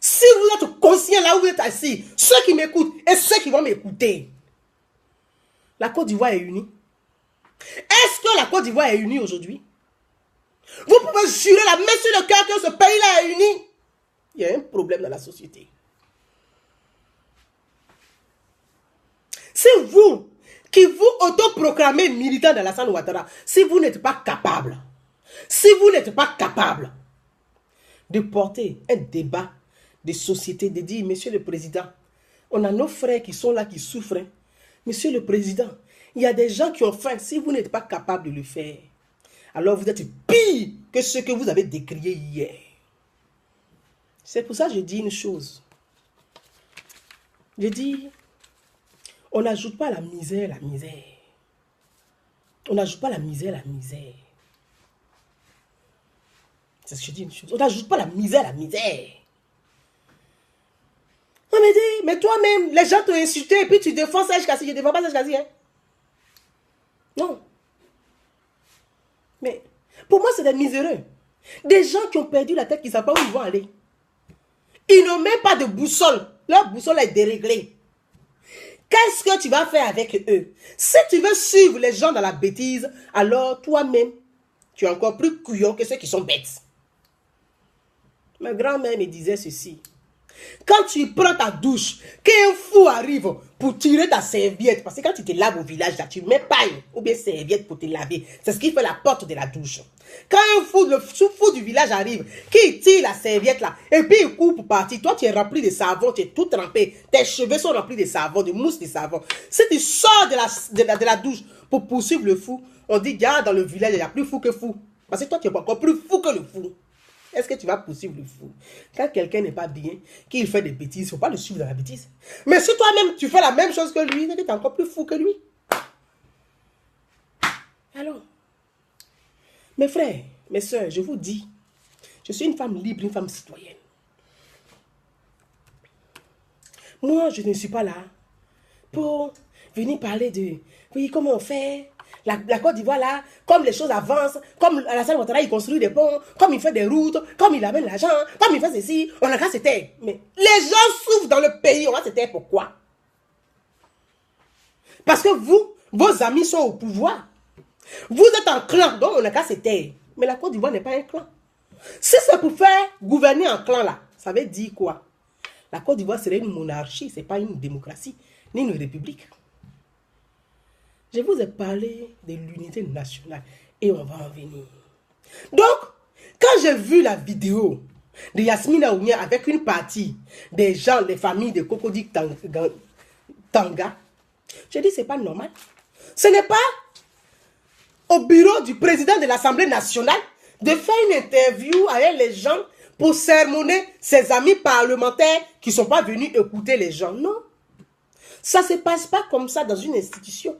si vous êtes conscients là où vous êtes assis, ceux qui m'écoutent et ceux qui vont m'écouter, la Côte d'Ivoire est unie. Est-ce que la Côte d'Ivoire est unie aujourd'hui? Vous pouvez jurer la main sur le cœur que ce pays-là est uni. Il y a un problème dans la société. C'est vous qui vous autoproclamez militant d'Alassane Ouattara. Si vous n'êtes pas capable, de porter un débat de société, de dire, monsieur le président, on a nos frères qui sont là, qui souffrent. Monsieur le président, il y a des gens qui ont faim. Si vous n'êtes pas capable de le faire, alors vous êtes pire que ce que vous avez décrié hier. C'est pour ça que je dis une chose. Je dis, on n'ajoute pas la misère, la misère. On n'ajoute pas la misère, la misère. C'est ce que je dis une chose. On n'ajoute pas la misère, la misère. On me dit, mais toi-même, les gens t'ont insulté et puis tu défends Serge Kassi. Je ne défends pas Serge Kassi, hein. Non. Mais pour moi, c'est des miséreux. Des gens qui ont perdu la tête, qui ne savent pas où ils vont aller. Ils n'ont même pas de boussole. Leur boussole est déréglée. Qu'est-ce que tu vas faire avec eux? Si tu veux suivre les gens dans la bêtise, alors toi-même, tu es encore plus couillon que ceux qui sont bêtes. Ma grand-mère me disait ceci. Quand tu prends ta douche, qu'un fou arrive pour tirer ta serviette, parce que quand tu te laves au village, là, tu mets paille ou bien serviette pour te laver. C'est ce qui fait la porte de la douche. Quand un fou, le fou du village arrive, qui tire la serviette là, et puis il court pour partir, toi tu es rempli de savon, tu es tout trempé, tes cheveux sont remplis de savon, de mousse de savon. Si tu sors de la douche pour poursuivre le fou, on dit, gars, dans le village, il y a plus fou que fou. Parce que toi tu es encore plus fou que le fou. Est-ce que tu vas poursuivre le fou? Quand quelqu'un n'est pas bien, qu'il fait des bêtises, il ne faut pas le suivre dans la bêtise. Mais si toi-même, tu fais la même chose que lui, tu es encore plus fou que lui. Alors, mes frères, mes soeurs, je vous dis, je suis une femme libre, une femme citoyenne. Moi, je ne suis pas là pour venir parler de, oui, comment on fait? La Côte d'Ivoire, là, comme les choses avancent, comme Alassane Ouattara, il construit des ponts, comme il fait des routes, comme il amène l'argent, comme il fait ceci, on a qu'à se taire. Mais les gens souffrent dans le pays, on va se taire pourquoi? Parce que vous, vos amis sont au pouvoir. Vous êtes en clan, donc on a qu'à se taire. Mais la Côte d'Ivoire n'est pas un clan. Si c'est pour faire gouverner un clan, là, ça veut dire quoi? La Côte d'Ivoire serait une monarchie, ce n'est pas une démocratie, ni une république. Je vous ai parlé de l'unité nationale et on va en venir. Donc, quand j'ai vu la vidéo de Yasmina Ounia avec une partie des gens, des familles de Cocody Tanga, j'ai dit c'est pas normal. Ce n'est pas au bureau du président de l'Assemblée nationale de faire une interview avec les gens pour sermonner ses amis parlementaires qui ne sont pas venus écouter les gens. Non. Ça ne se passe pas comme ça dans une institution.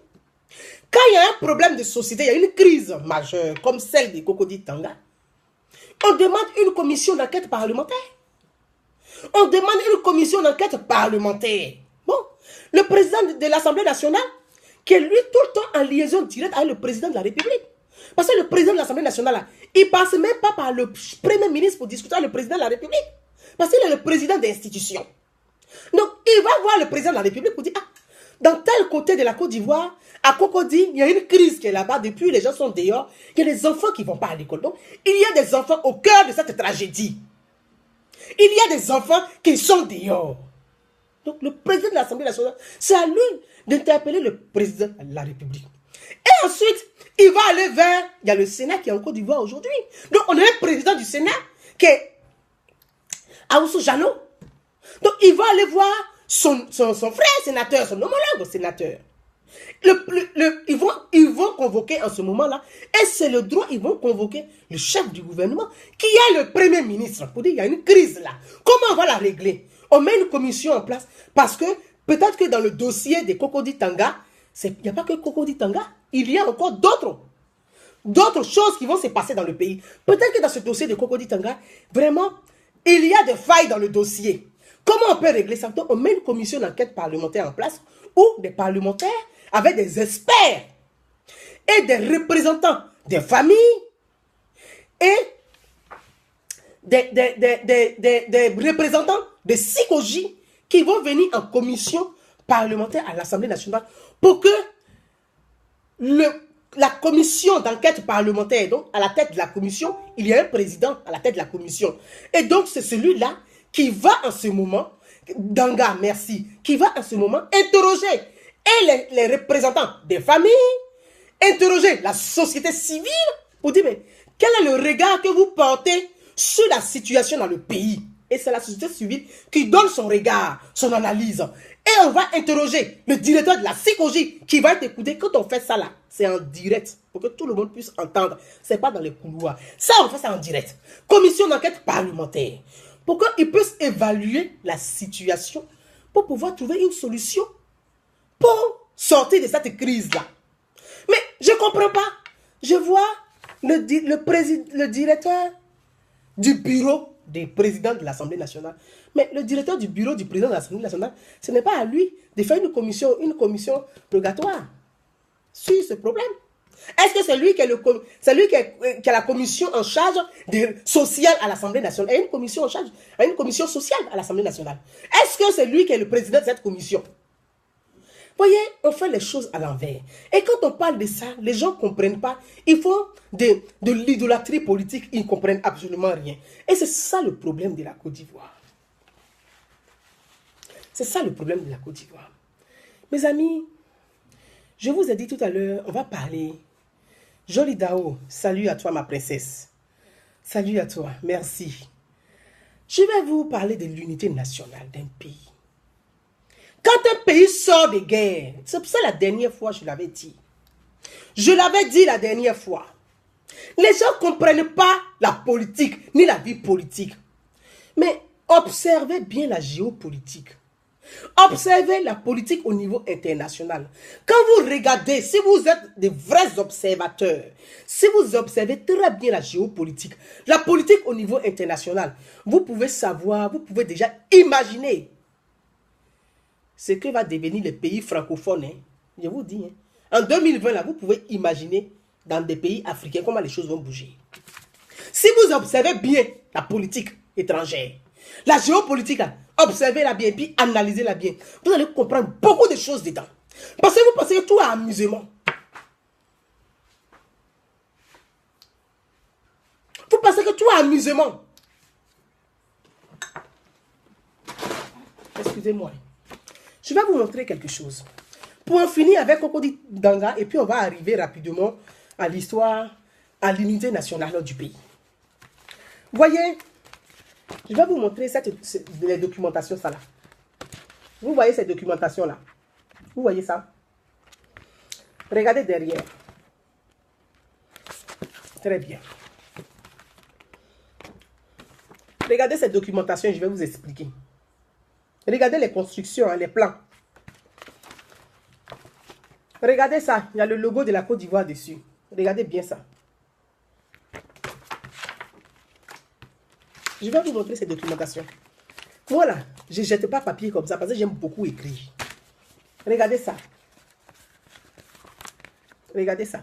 Quand il y a un problème de société, il y a une crise majeure, comme celle de Cocody Tanga, on demande une commission d'enquête parlementaire. On demande une commission d'enquête parlementaire. Bon, le président de l'Assemblée nationale, qui est lui tout le temps en liaison directe avec le président de la République. Parce que le président de l'Assemblée nationale, là, il ne passe même pas par le premier ministre pour discuter avec le président de la République. Parce qu'il est le président d'institution. Donc, il va voir le président de la République pour dire, ah, dans tel côté de la Côte d'Ivoire, à Cocody, il y a une crise qui est là-bas. Depuis, les gens sont dehors. Il y a des enfants qui ne vont pas à l'école. Donc, il y a des enfants au cœur de cette tragédie. Il y a des enfants qui sont dehors. Donc, le président de l'Assemblée nationale, c'est à lui d'interpeller le président de la République. Et ensuite, il va aller vers... Il y a le Sénat qui est en Côte d'Ivoire aujourd'hui. Donc, on a un président du Sénat qui est Aoussou Jano. Donc, il va aller voir son frère sénateur, son homologue sénateur. Ils vont convoquer en ce moment-là, et c'est le droit, ils vont convoquer le chef du gouvernement, qui est le premier ministre, pour dire il y a une crise là. Comment on va la régler? On met une commission en place, parce que peut-être que dans le dossier de Cocody Tanga, il n'y a pas que Cocody Tanga, il y a encore d'autres choses qui vont se passer dans le pays. Peut-être que dans ce dossier de Cocody Tanga, vraiment, il y a des failles dans le dossier. Comment on peut régler ça? Donc, on met une commission d'enquête parlementaire en place, où des parlementaires avec des experts et des représentants des familles et des représentants des psychologies qui vont venir en commission parlementaire à l'Assemblée nationale pour que la commission d'enquête parlementaire, donc à la tête de la commission, il y a un président à la tête de la commission. Et donc c'est celui-là qui va en ce moment, Danga, merci, qui va en ce moment interroger et les représentants des familles, interroger la société civile pour dire, mais quel est le regard que vous portez sur la situation dans le pays? Et c'est la société civile qui donne son regard, son analyse. Et on va interroger le directeur de la psychologie qui va être écouté. Quand on fait ça là, c'est en direct pour que tout le monde puisse entendre. C'est pas dans les couloirs. Ça, on fait ça en direct. Commission d'enquête parlementaire. Pour qu'ils puissent évaluer la situation pour pouvoir trouver une solution pour sortir de cette crise-là. Mais je ne comprends pas. Je vois le directeur du bureau des présidents de l'Assemblée nationale. Mais le directeur du bureau du président de l'Assemblée nationale, ce n'est pas à lui de faire une commission rogatoire sur ce problème. Est-ce que c'est lui qui est la commission en charge sociale à l'Assemblée nationale? Il y a une commission en charge, il y a une commission sociale à l'Assemblée nationale. Est-ce que c'est lui qui est le président de cette commission? Voyez, on fait les choses à l'envers. Et quand on parle de ça, les gens ne comprennent pas. Ils font de l'idolâtrie politique, ils ne comprennent absolument rien. Et c'est ça le problème de la Côte d'Ivoire. C'est ça le problème de la Côte d'Ivoire. Mes amis, je vous ai dit tout à l'heure, on va parler. Jolie Dao, salut à toi ma princesse. Salut à toi, merci. Je vais vous parler de l'unité nationale d'un pays. Quand un pays sort de guerre, c'est pour ça la dernière fois je l'avais dit. Je l'avais dit la dernière fois. Les gens ne comprennent pas la politique, ni la vie politique. Mais observez bien la géopolitique. Observez la politique au niveau international. Quand vous regardez, si vous êtes des vrais observateurs, si vous observez très bien la géopolitique, la politique au niveau international, vous pouvez savoir, vous pouvez déjà imaginer ce que va devenir les pays francophones Je vous dis. Hein. En 2020, là, vous pouvez imaginer dans des pays africains comment les choses vont bouger. Si vous observez bien la politique étrangère, la géopolitique, là, observez-la bien, puis analysez-la bien, vous allez comprendre beaucoup de choses dedans. Parce que vous pensez que tout est amusement. Vous pensez que tout est amusement. Excusez-moi. Je vais vous montrer quelque chose. Pour en finir avec Cocody Danga, et puis on va arriver rapidement à l'histoire, à l'unité nationale du pays. Voyez, je vais vous montrer les documentations, ça là. Vous voyez cette documentation là. Vous voyez ça? Regardez derrière. Très bien. Regardez cette documentation et je vais vous expliquer. Regardez les constructions, hein, les plans. Regardez ça, il y a le logo de la Côte d'Ivoire dessus. Regardez bien ça. Je vais vous montrer cette documentation. Voilà, je ne jette pas papier comme ça parce que j'aime beaucoup écrire. Regardez ça. Regardez ça.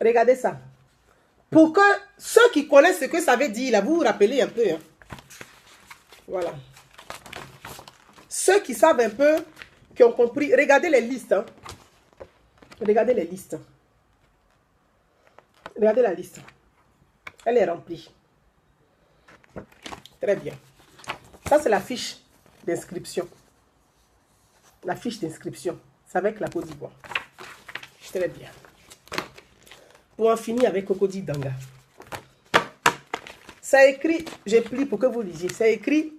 Regardez ça. Pour que ceux qui connaissent ce que ça veut dire, là, vous vous rappelez un peu. Hein. Voilà. Ceux qui savent un peu, qui ont compris, regardez les listes. Hein. Regardez les listes. Regardez la liste. Elle est remplie. Très bien. Ça, c'est la fiche d'inscription. La fiche d'inscription. C'est avec la Côte d'Ivoire. Très bien. Pour en finir avec Cocody Danga. Ça écrit, j'ai pris pour que vous lisiez, ça écrit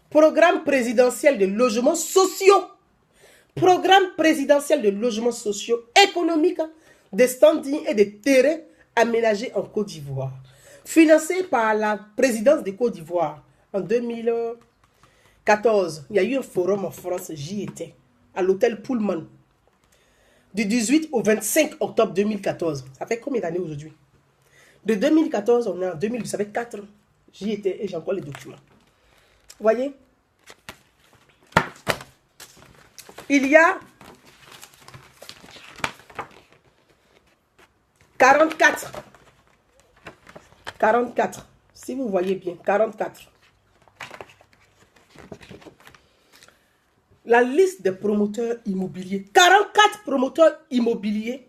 Programme présidentiel de logements sociaux. Programme présidentiel de logements sociaux économiques, de standing et de terrains aménagés en Côte d'Ivoire. Financé par la présidence de Côte d'Ivoire en 2014. Il y a eu un forum en France, j'y étais, à l'hôtel Pullman. Du 18 au 25 octobre 2014. Ça fait combien d'années aujourd'hui? De 2014, on est en 2012, ça fait 4 ans. J'y étais et j'ai encore les documents. Vous voyez? Il y a 44. Si vous voyez bien, 44. La liste des promoteurs immobiliers. 44 promoteurs immobiliers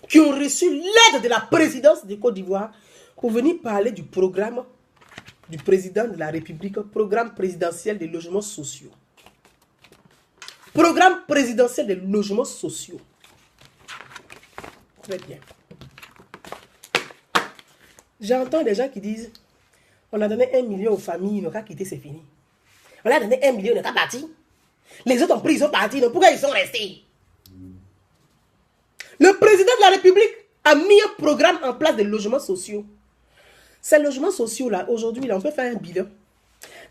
qui ont reçu l'aide de la présidence de Côte d'Ivoire pour venir parler du programme du président de la République, programme présidentiel des logements sociaux. Programme présidentiel des logements sociaux. Très bien. J'entends des gens qui disent, on a donné 1 million aux familles, ils n'ont qu'à quitter, c'est fini. On a donné 1 million, ils n'ont qu'à partir. Les autres ont pris, ils sont partis, donc pourquoi ils sont restés? Le président de la République a mis un programme en place de logements sociaux. Ces logements sociaux-là, aujourd'hui, on peut faire un bilan.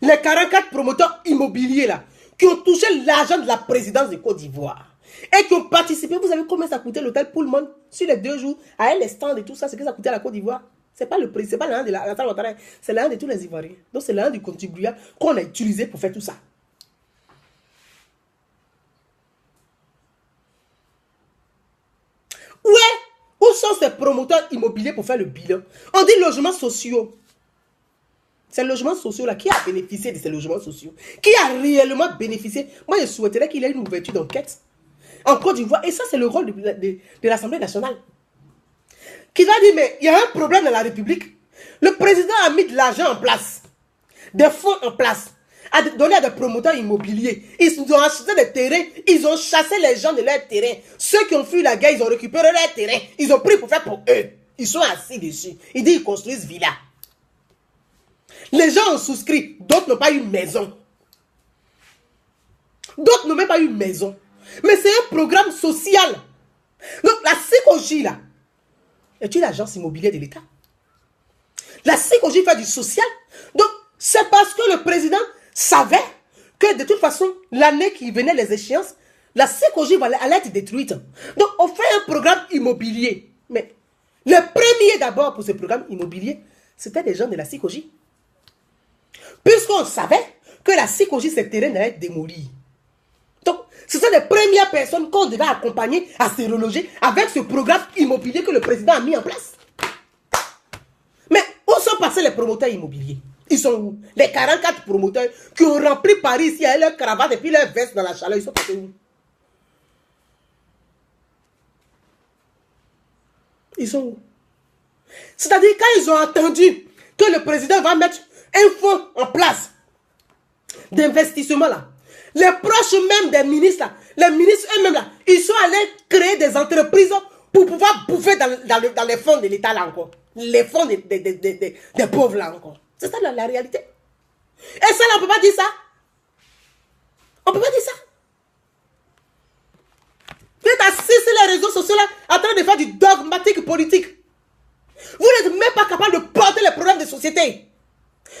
Les 44 promoteurs immobiliers là, qui ont touché l'argent de la présidence de Côte d'Ivoire et qui ont participé, vous savez combien ça coûtait l'hôtel Pullman sur les 2 jours, avec les stands et tout ça, c'est que ça coûtait à la Côte d'Ivoire. C'est pas le prix, c'est pas l'argent de la salle, c'est l'argent de tous les Ivoiriens. Donc c'est l'argent du contribuable qu'on a utilisé pour faire tout ça. Où sont ces promoteurs immobiliers pour faire le bilan? On dit logements sociaux. Ces logements sociaux-là, qui a bénéficié de ces logements sociaux? Qui a réellement bénéficié? Moi, je souhaiterais qu'il y ait une ouverture d'enquête en Côte d'Ivoire. Et ça, c'est le rôle de l'Assemblée nationale. Qui va dire, mais il y a un problème dans la République. Le président a mis de l'argent en place, des fonds en place, a donné à des promoteurs immobiliers. Ils ont acheté des terrains, ils ont chassé les gens de leur terrain. Ceux qui ont fui la guerre, ils ont récupéré leur terrain. Ils ont pris pour faire pour eux. Ils sont assis dessus. Ils disent qu'ils construisent villa. Les gens ont souscrit, d'autres n'ont pas eu maison. D'autres n'ont même pas eu maison. Mais c'est un programme social. Donc la CECOJ là, est une agence immobilière de l'État. La CECOJ fait du social. Donc c'est parce que le président savait que de toute façon, l'année qui venait les échéances, la CECOJ allait être détruite. Donc on fait un programme immobilier. Mais les premiers d'abord pour ce programme immobilier, c'était des gens de la CECOJ. Puisqu'on savait que la psychologie, ces terrains allaient être démolis. Donc, ce sont les premières personnes qu'on devait accompagner à se reloger avec ce programme immobilier que le président a mis en place. Mais où sont passés les promoteurs immobiliers? Ils sont où? Les 44 promoteurs qui ont rempli Paris ici avec leur cravate et puis leur veste dans la chaleur, ils sont passés où? Ils sont où? C'est-à-dire quand ils ont entendu que le président va mettre un fonds en place d'investissement là, les proches même des ministres là, les ministres eux-mêmes là, ils sont allés créer des entreprises pour pouvoir bouffer dans les fonds de l'État là encore. Les fonds des pauvres là encore. C'est ça la réalité. Et ça là, on ne peut pas dire ça. On ne peut pas dire ça. Vous êtes assis sur les réseaux sociaux là, en train de faire du dogmatique politique. Vous n'êtes même pas capable de porter les problèmes de société.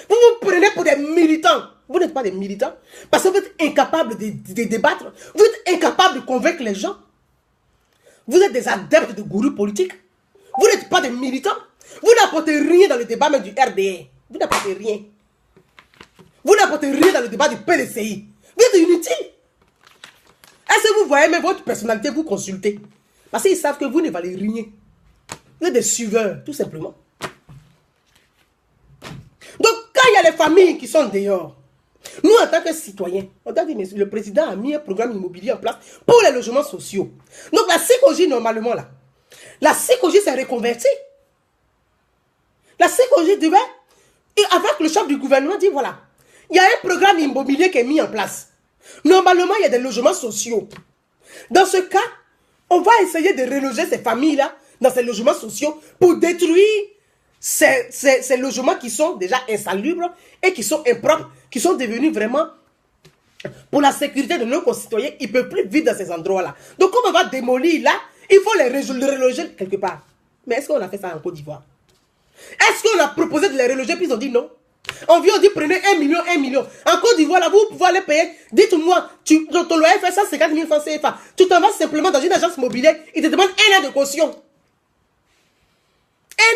Vous vous prenez pour des militants. Vous n'êtes pas des militants parce que vous êtes incapable de débattre. Vous êtes incapable de convaincre les gens. Vous êtes des adeptes de gourous politiques. Vous n'êtes pas des militants. Vous n'apportez rien dans le débat même du RDR. Vous n'apportez rien. Vous n'apportez rien dans le débat du PDCI. Vous êtes inutile. Est-ce que vous voyez même votre personnalité vous consulter? Parce qu'ils savent que vous ne valez rien. Vous êtes des suiveurs, tout simplement. Donc, quand il y a les familles qui sont dehors, nous, en tant que citoyens, on doit dire, mais le président a mis un programme immobilier en place pour les logements sociaux. Donc, la CECOJ, normalement, là, la CECOJ s'est reconvertie. La CECOJ devait, et avec le chef du gouvernement, dire, voilà, il y a un programme immobilier qui est mis en place. Normalement, il y a des logements sociaux. Dans ce cas, on va essayer de reloger ces familles-là dans ces logements sociaux pour détruire ces logements qui sont déjà insalubres et qui sont impropres, qui sont devenus vraiment pour la sécurité de nos concitoyens. Ils ne peuvent plus vivre dans ces endroits-là. Donc, comme on va démolir là, il faut les reloger quelque part. Mais est-ce qu'on a fait ça en Côte d'Ivoire? Est-ce qu'on a proposé de les reloger puis ils ont dit non? On vient, on dit prenez 1 million, 1 million. En Côte d'Ivoire, là, vous pouvez aller payer. Dites-moi, ton loyer fait 150 000 francs CFA. Tu t'en vas simplement dans une agence immobilière, ils te demandent 1 an de caution.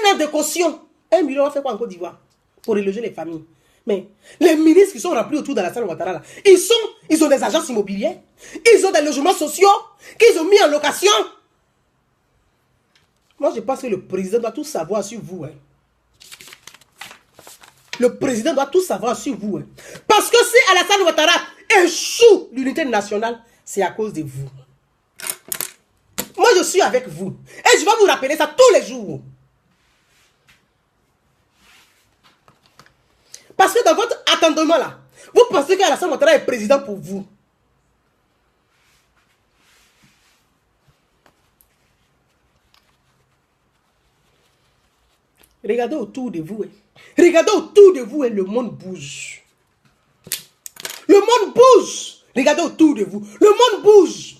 1 an de caution. 1 million, on fait quoi en Côte d'Ivoire? Pour reloger les familles. Mais les ministres qui sont remplis autour de la salle Ouattara, là, ils ont des agences immobilières, ils ont des logements sociaux qu'ils ont mis en location. Moi, je pense que le président doit tout savoir sur vous. Hein. Le président doit tout savoir sur vous. Hein. Parce que si Alassane Ouattara échoue l'unité nationale, c'est à cause de vous. Moi, je suis avec vous. Et je vais vous rappeler ça tous les jours. Parce que dans votre attendement là, vous pensez qu'Alassane Ouattara est président pour vous. Regardez autour de vous. Hein. Regardez autour de vous et le monde bouge. Le monde bouge. Regardez autour de vous. Le monde bouge.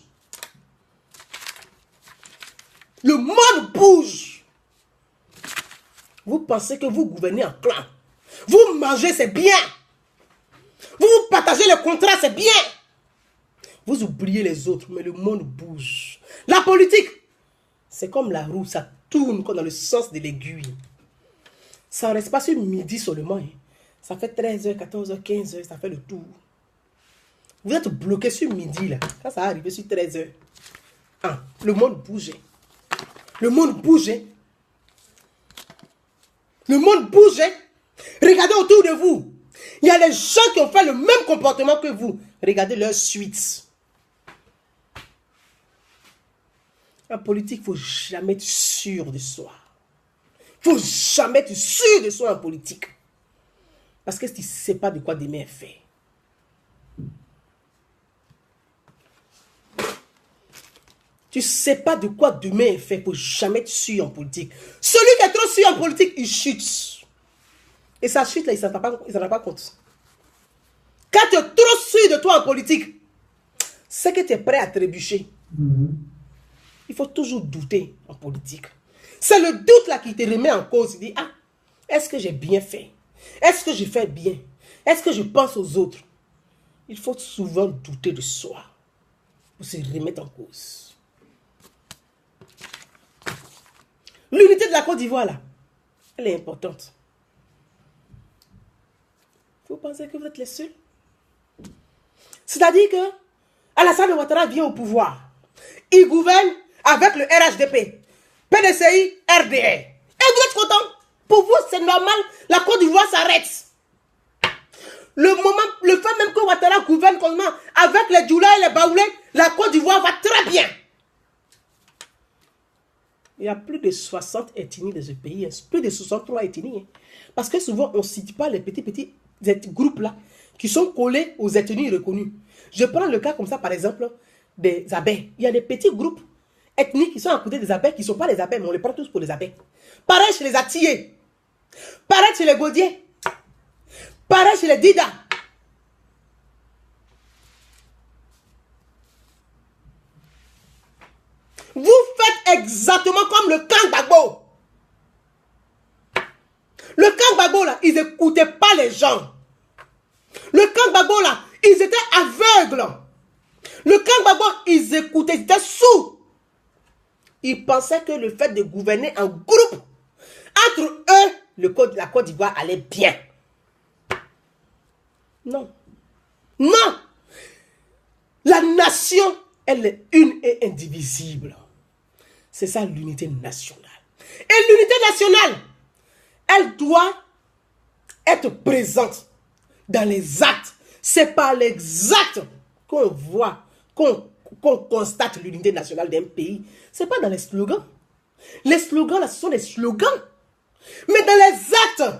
Le monde bouge. Vous pensez que vous gouvernez en clan. Vous mangez, c'est bien. Vous partagez le contrat, c'est bien. Vous oubliez les autres, mais le monde bouge. La politique, c'est comme la roue, ça tourne comme dans le sens de l'aiguille. Ça ne reste pas sur midi seulement. Hein. Ça fait 13h, 14h, 15h, ça fait le tour. Vous êtes bloqué sur midi là. Ça va arriver sur 13h. Ah, le monde bouge. Le monde bouge. Le monde bouge. Regardez autour de vous. Il y a les gens qui ont fait le même comportement que vous. Regardez leurs suites. En politique, il ne faut jamais être sûr de soi. Il ne faut jamais être sûr de soi en politique. Parce que tu ne sais pas de quoi demain est fait. Tu ne sais pas de quoi demain est fait. Il ne faut jamais être sûr en politique. Celui qui est trop sûr en politique, il chute. Et sa chute, là, il ne s'en rend pas compte. Quand tu es trop sûr de toi en politique, c'est que tu es prêt à trébucher. Il faut toujours douter en politique. C'est le doute là qui te remet en cause. Il dit, ah, est-ce que j'ai bien fait? Est-ce que je fais bien? Est-ce que je pense aux autres? Il faut souvent douter de soi pour se remettre en cause. L'unité de la Côte d'Ivoire, là, elle est importante. Vous pensez que vous êtes les seuls? C'est-à-dire que Alassane Ouattara vient au pouvoir. Il gouverne avec le RHDP, PDCI, RDR. Et vous êtes content? Pour vous, c'est normal, la Côte d'Ivoire s'arrête. Le fait même que Ouattara gouverne comment, avec les Djoula et les Baoulés, la Côte d'Ivoire va très bien. Il y a plus de 60 ethnies dans ce pays, plus de 63 ethnies. Parce que souvent, on ne cite pas les petits groupes-là qui sont collés aux ethnies reconnues. Je prends le cas comme ça, par exemple, des abeilles. Il y a des petits groupes ethniques qui sont à côté des abeilles, qui ne sont pas les abeilles, mais on les prend tous pour les abeilles. Pareil chez les Atillés. Pareil chez les Gaudiers. Pareil chez les Dida. Vous faites exactement comme le Kang Bagbo. Le Kang Bagbo, là, ils n'écoutaient pas les gens. Le Kang Bagbo, là, ils étaient aveugles. Le Kang Bagbo, ils écoutaient, ils étaient sourds. Ils pensaient que le fait de gouverner en groupe, entre eux, la Côte d'Ivoire allait bien. Non. Non. La nation, elle est une et indivisible. C'est ça l'unité nationale. Et l'unité nationale, elle doit être présente dans les actes. C'est par les actes qu'on voit, qu'on constate l'unité nationale d'un pays. Ce n'est pas dans les slogans. Les slogans, là, ce sont des slogans. Mais dans les actes,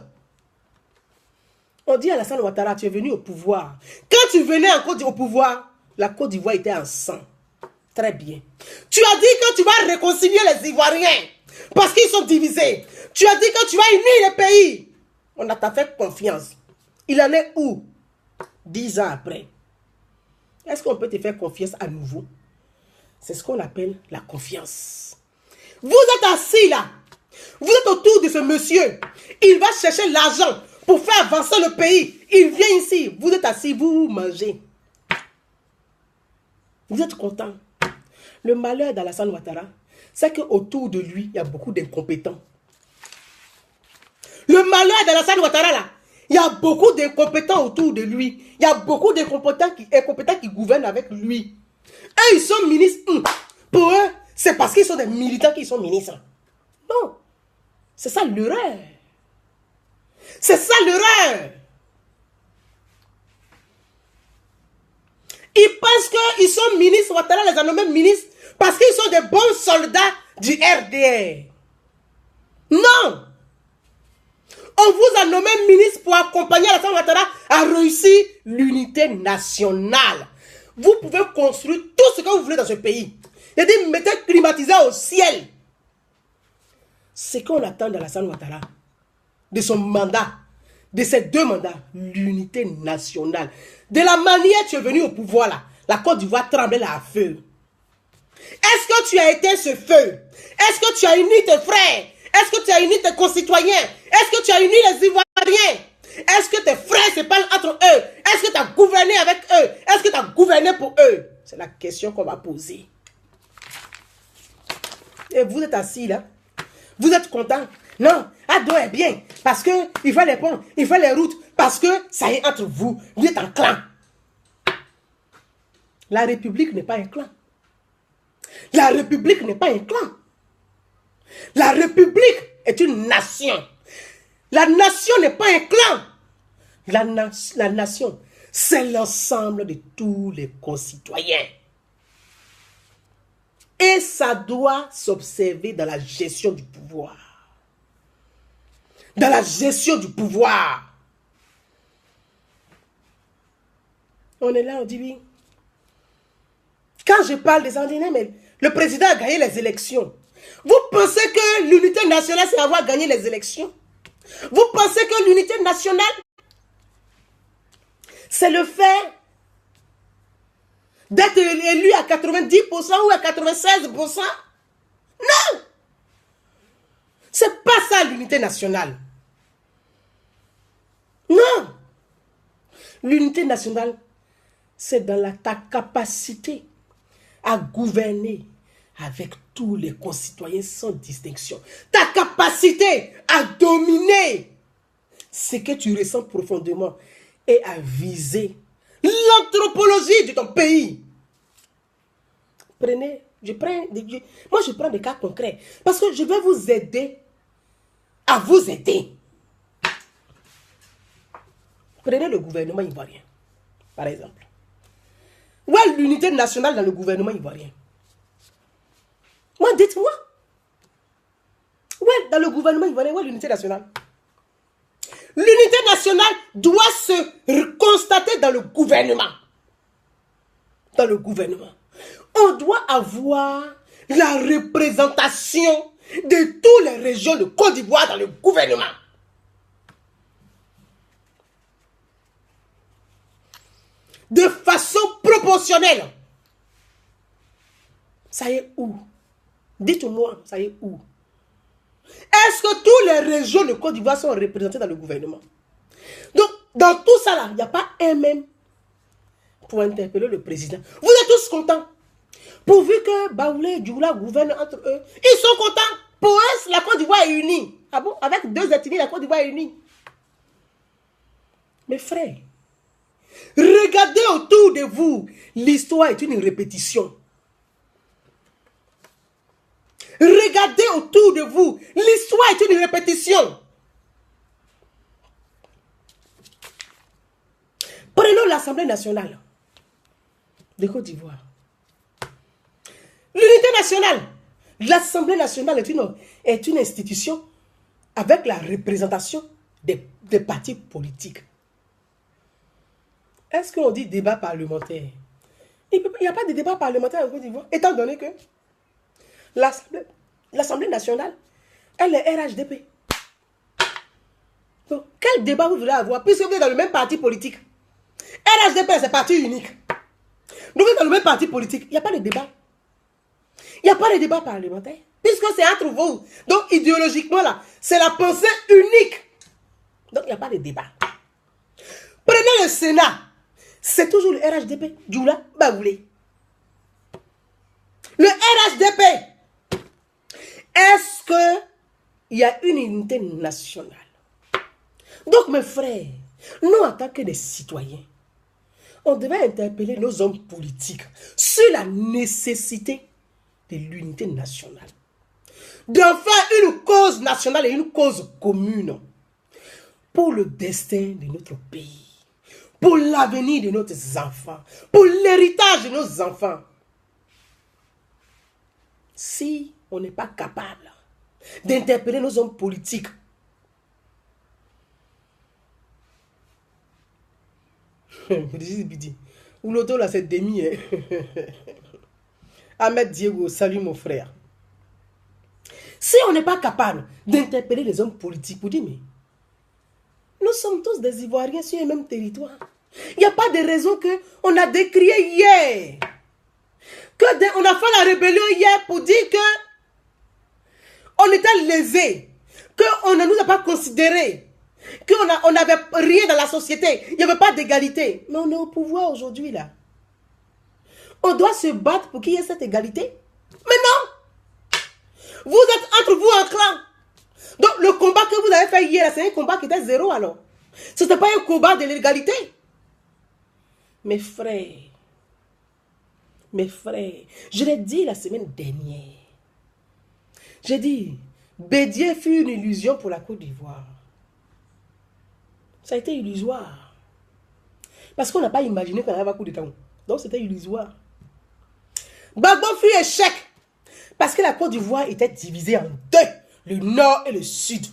on dit à Alassane Ouattara, tu es venu au pouvoir. Quand tu venais au pouvoir, la Côte d'Ivoire était en sang. Très bien. Tu as dit que tu vas réconcilier les Ivoiriens parce qu'ils sont divisés. Tu as dit que tu vas unir les pays. On a t'a fait confiance. Il en est où 10 ans après? Est-ce qu'on peut te faire confiance à nouveau? C'est ce qu'on appelle la confiance. Vous êtes assis là. Vous êtes autour de ce monsieur. Il va chercher l'argent pour faire avancer le pays. Il vient ici. Vous êtes assis, vous mangez. Vous êtes content. Le malheur d'Alassane Ouattara, c'est qu'autour de lui, il y a beaucoup d'incompétents. Le malheur d'Alassane Ouattara, là, il y a beaucoup d'incompétents autour de lui. Il y a beaucoup d'incompétents qui gouvernent avec lui. Eux, ils sont ministres. Pour eux, c'est parce qu'ils sont des militants qu'ils sont ministres. Non. C'est ça l'erreur. C'est ça l'erreur. Ils pensent qu'ils sont ministres. Ouattara les a nommés ministres parce qu'ils sont des bons soldats du RDR. Non. On vous a nommé ministre pour accompagner Alassane Ouattara à réussir l'unité nationale. Vous pouvez construire tout ce que vous voulez dans ce pays. Il dit, mettez climatisé au ciel. Ce qu'on attend d'Alassane Ouattara, de son mandat, de ces 2 mandats, l'unité nationale. De la manière tu es venu au pouvoir là, la Côte d'Ivoire tremblait là à feu. Est-ce que tu as éteint ce feu? Est-ce que tu as uni tes frères? Est-ce que tu as uni tes concitoyens? Est-ce que tu as uni les Ivoiriens? Est-ce que tes frères se parlent entre eux? Est-ce que tu as gouverné avec eux? Est-ce que tu as gouverné pour eux? C'est la question qu'on va poser. Et vous êtes assis là. Vous êtes content? Non, Ado est bien. Parce qu'il fait les ponts, il fait les routes. Parce que ça y est entre vous. Vous êtes en clan. La République n'est pas un clan. La République n'est pas un clan. La République est une nation. La nation n'est pas un clan. La nation, c'est l'ensemble de tous les concitoyens. Et ça doit s'observer dans la gestion du pouvoir. Dans la gestion du pouvoir. On est là, on dit oui. Quand je parle des Andinais, mais le président a gagné les élections. Vous pensez que l'unité nationale, c'est avoir gagné les élections? Vous pensez que l'unité nationale, c'est le fait d'être élu à 90% ou à 96%? Non! C'est pas ça l'unité nationale. Non! L'unité nationale, c'est dans ta capacité à gouverner avec tous les concitoyens sans distinction. Ta capacité à dominer ce que tu ressens profondément et à viser l'anthropologie de ton pays. Prenez, moi je prends des cas concrets parce que je vais vous aider à vous aider. Prenez le gouvernement ivoirien, par exemple. Où est l'unité nationale dans le gouvernement ivoirien? Moi, dites-moi. Où est dans le gouvernement ivoirien, où est l'unité nationale? L'unité nationale doit se constater dans le gouvernement. Dans le gouvernement. On doit avoir la représentation de toutes les régions de Côte d'Ivoire dans le gouvernement. De façon proportionnelle. Ça y est où? Dites-moi, ça y est où? Est-ce que toutes les régions de Côte d'Ivoire sont représentées dans le gouvernement? Donc, dans tout ça là, il n'y a pas un même pour interpeller le président. Vous êtes tous contents. Pourvu que Baoulé et Djoula gouvernent entre eux. Ils sont contents. Pour eux, la Côte d'Ivoire est unie. Ah bon? Avec deux ethnies, la Côte d'Ivoire est unie. Mes frères, regardez autour de vous. L'histoire est une répétition. Regardez autour de vous. L'histoire est une répétition. Prenons l'Assemblée nationale de Côte d'Ivoire. L'unité nationale. L'Assemblée nationale est une institution avec la représentation des partis politiques. Est-ce qu'on dit débat parlementaire? Il n'y a pas de débat parlementaire en Côte d'Ivoire, étant donné que l'Assemblée nationale, elle est RHDP. Donc, quel débat vous voulez avoir puisque vous êtes dans le même parti politique? RHDP, c'est parti unique. Donc, vous êtes dans le même parti politique. Il n'y a pas de débat. Il n'y a pas de débat parlementaire. Puisque c'est entre vous. Donc, idéologiquement, là, c'est la pensée unique. Donc, il n'y a pas de débat. Prenez le Sénat. C'est toujours le RHDP. Djoula Baoulé. Le RHDP. Est-ce qu'il y a une unité nationale? Donc, mes frères, nous, en tant que des citoyens, on devait interpeller nos hommes politiques sur la nécessité de l'unité nationale. D'en faire une cause nationale et une cause commune pour le destin de notre pays, pour l'avenir de nos enfants, pour l'héritage de nos enfants. Si on n'est pas capable d'interpeller nos hommes politiques, ou l'auto là c'est demi. Ahmed Diego, salut mon frère. Si on n'est pas capable d'interpeller les hommes politiques, vous dites, mais nous sommes tous des Ivoiriens sur le même territoire. Il n'y a pas de raison qu'on a décrié hier. On a fait la rébellion hier pour dire que on était lésés, qu'on ne nous a pas considérés, qu'on n'avait rien dans la société, il n'y avait pas d'égalité. Mais on est au pouvoir aujourd'hui là. On doit se battre pour qu'il y ait cette égalité. Mais non! Vous êtes entre vous en clan. Donc le combat que vous avez fait hier, c'est un combat qui était zéro alors. Ce n'était pas un combat de l'égalité. Mes frères, je l'ai dit la semaine dernière. J'ai dit, Bédié fut une illusion pour la Côte d'Ivoire. Ça a été illusoire. Parce qu'on n'a pas imaginé qu'on avait un coup d'État. Donc c'était illusoire. Gbagbo fut échec. Parce que la Côte d'Ivoire était divisée en deux. Le nord et le sud.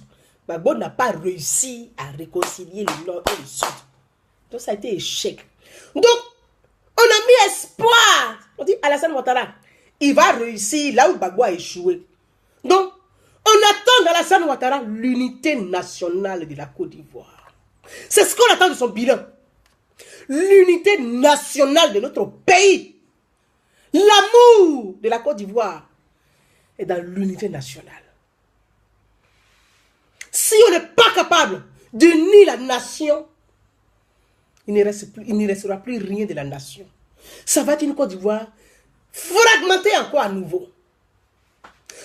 Gbagbo n'a pas réussi à réconcilier le nord et le sud. Donc ça a été échec. Donc, on a mis espoir. On dit Alassane Ouattara, il va réussir là où Gbagbo a échoué. Donc, on attend d'Alassane Ouattara l'unité nationale de la Côte d'Ivoire. C'est ce qu'on attend de son bilan. L'unité nationale de notre pays. L'amour de la Côte d'Ivoire est dans l'unité nationale. Si on n'est pas capable d'unir la nation, il ne restera plus rien de la nation. Ça va être une Côte d'Ivoire fragmentée encore à nouveau.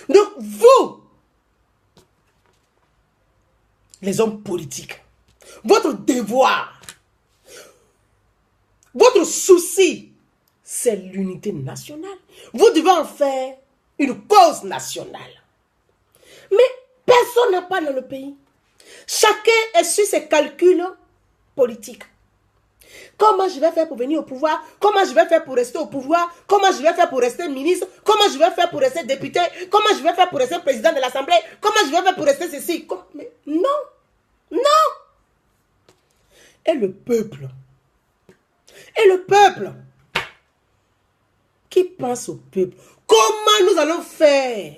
Donc vous, les hommes politiques, votre devoir, Votre souci, c'est l'unité nationale. Vous devez en faire une cause nationale. Mais personne n'a pas dans le pays. Chacun est sur ses calculs politiques. Comment je vais faire pour venir au pouvoir? Comment je vais faire pour rester au pouvoir? Comment je vais faire pour rester ministre? Comment je vais faire pour rester député? Comment je vais faire pour rester président de l'Assemblée? Comment je vais faire pour rester ceci? Mais non, non. Et le peuple, qui pense au peuple, comment nous allons faire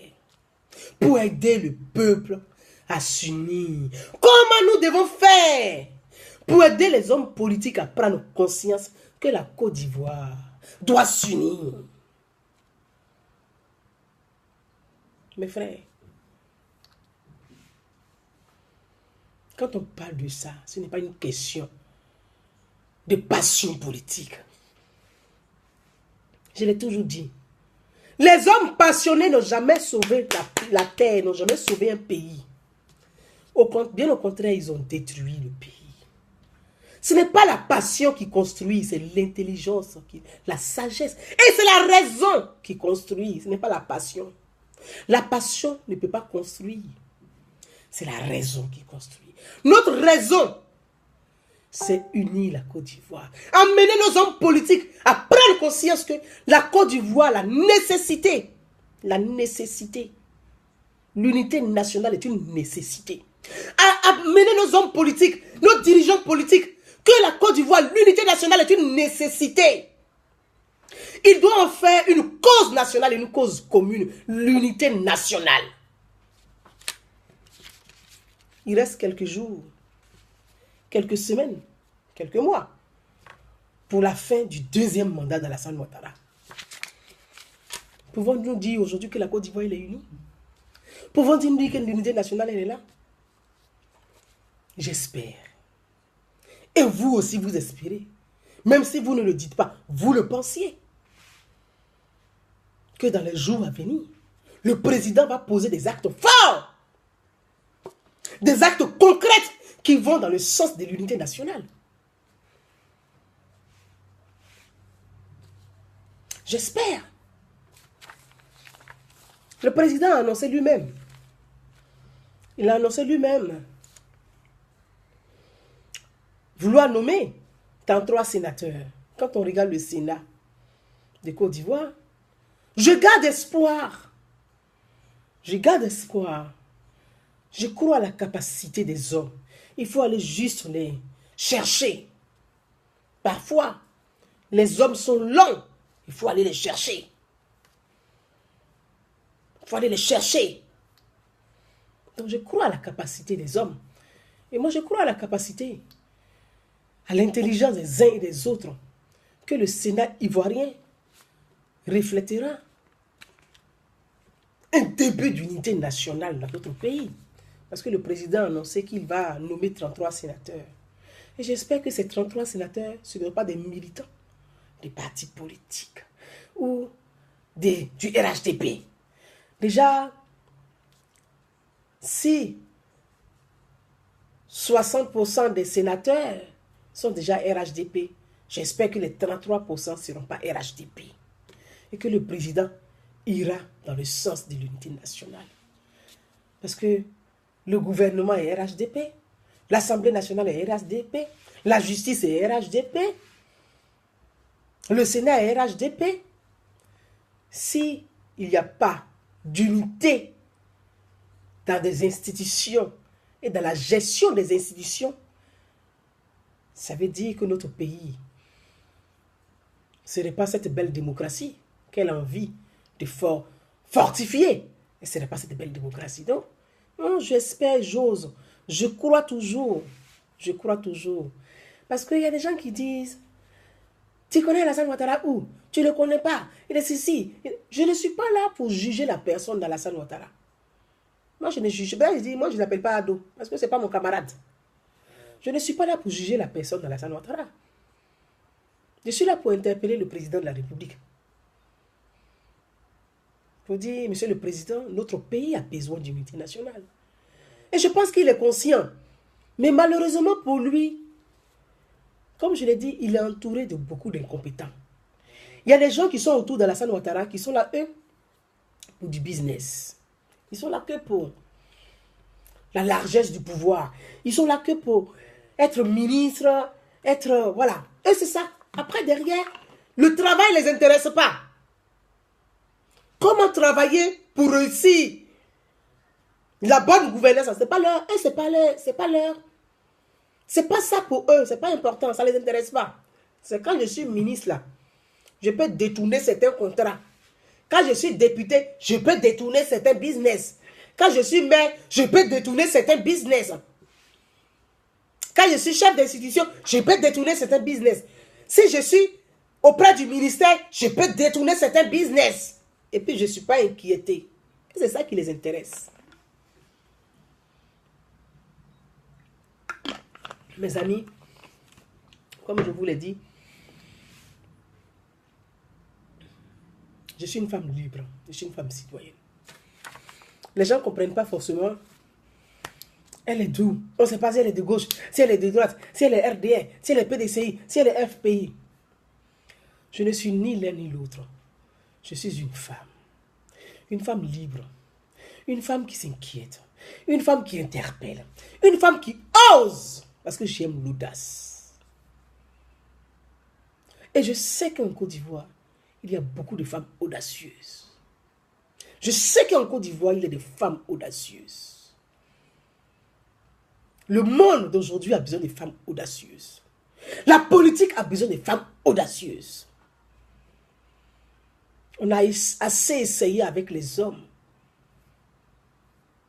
pour aider le peuple à s'unir? Comment nous devons faire pour aider les hommes politiques à prendre conscience que la Côte d'Ivoire doit s'unir? Mes frères, quand on parle de ça, ce n'est pas une question de passion politique. Je l'ai toujours dit. Les hommes passionnés n'ont jamais sauvé la terre, n'ont jamais sauvé un pays. Bien au contraire, ils ont détruit le pays. Ce n'est pas la passion qui construit, c'est l'intelligence, la sagesse. Et c'est la raison qui construit, ce n'est pas la passion. La passion ne peut pas construire. C'est la raison qui construit. Notre raison, c'est unir la Côte d'Ivoire. Amener nos hommes politiques à prendre conscience que la Côte d'Ivoire, la nécessité, l'unité nationale est une nécessité. Amener nos hommes politiques, nos dirigeants politiques, que la Côte d'Ivoire, l'unité nationale est une nécessité. Il doit en faire une cause nationale et une cause commune, l'unité nationale. Il reste quelques jours, quelques semaines, quelques mois pour la fin du deuxième mandat d'Alassane Ouattara. Pouvons-nous dire aujourd'hui que la Côte d'Ivoire est unie? Pouvons-nous dire que l'unité nationale elle est là? J'espère. Et vous aussi vous espérez. Même si vous ne le dites pas, vous le pensiez. Que dans les jours à venir, le président va poser des actes forts. Des actes concrets qui vont dans le sens de l'unité nationale. J'espère. Le président a annoncé lui-même. Il a annoncé lui-même vouloir nommer 33 sénateurs. Quand on regarde le Sénat de Côte d'Ivoire, je garde espoir. Je garde espoir. Je crois à la capacité des hommes. Il faut aller juste les chercher. Parfois, les hommes sont longs. Il faut aller les chercher. Il faut aller les chercher. Donc je crois à la capacité des hommes. Et moi je crois à la capacité, à l'intelligence des uns et des autres, que le Sénat ivoirien reflètera un début d'unité nationale dans notre pays. Parce que le président a annoncé qu'il va nommer 33 sénateurs. Et j'espère que ces 33 sénateurs ne seront pas des militants des partis politiques ou du RHDP. Déjà, si 60% des sénateurs sont déjà RHDP, j'espère que les 33% ne seront pas RHDP. Et que le président ira dans le sens de l'unité nationale. Parce que le gouvernement est RHDP, l'Assemblée nationale est RHDP, la justice est RHDP, le Sénat est RHDP. S'il n'y a pas d'unité dans des institutions et dans la gestion des institutions, ça veut dire que notre pays ne serait pas cette belle démocratie qu'elle a envie de fortifier. Et ce n'est pas cette belle démocratie. Donc, j'espère, j'ose, je crois toujours. Je crois toujours. Parce qu'il y a des gens qui disent, tu connais Alassane Ouattara où? Tu ne le connais pas. Il est ici. Je ne suis pas là pour juger la personne d'Alassane Ouattara. Moi, je ne juge pas. Moi, je ne l'appelle pas Ado. Parce que ce n'est pas mon camarade. Je ne suis pas là pour juger la personne d'Alassane Ouattara. Je suis là pour interpeller le président de la République. Pour dire, monsieur le président, notre pays a besoin d'unité nationale. Et je pense qu'il est conscient. Mais malheureusement pour lui, Comme je l'ai dit, il est entouré de beaucoup d'incompétents. Il y a des gens qui sont autour d'Alassane Ouattara qui sont là, eux, pour du business. Ils sont là que pour la largesse du pouvoir. Ils sont là que pour être ministre, être... Voilà. Et c'est ça. Après, derrière, le travail ne les intéresse pas. Comment travailler pour réussir la bonne gouvernance? C'est pas leur... C'est pas leur... C'est pas leur... C'est pas ça pour eux. C'est pas important. Ça ne les intéresse pas. C'est quand je suis ministre, là, je peux détourner certains contrats. Quand je suis député, je peux détourner certains business. Quand je suis maire, je peux détourner certains business. Quand je suis chef d'institution, je peux détourner certains business. Si je suis auprès du ministère, je peux détourner certains business. Et puis, je ne suis pas inquiété. C'est ça qui les intéresse. Mes amis, comme je vous l'ai dit, je suis une femme libre. Je suis une femme citoyenne. Les gens ne comprennent pas forcément. Elle est d'où? On ne sait pas si elle est de gauche, si elle est de droite, si elle est RDR, si elle est PDCI, si elle est FPI. Je ne suis ni l'un ni l'autre. Je suis une femme libre, une femme qui s'inquiète, une femme qui interpelle, une femme qui ose, parce que j'aime l'audace. Et je sais qu'en Côte d'Ivoire, il y a beaucoup de femmes audacieuses. Je sais qu'en Côte d'Ivoire, il y a des femmes audacieuses. Le monde d'aujourd'hui a besoin de femmes audacieuses. La politique a besoin de femmes audacieuses. On a assez essayé avec les hommes.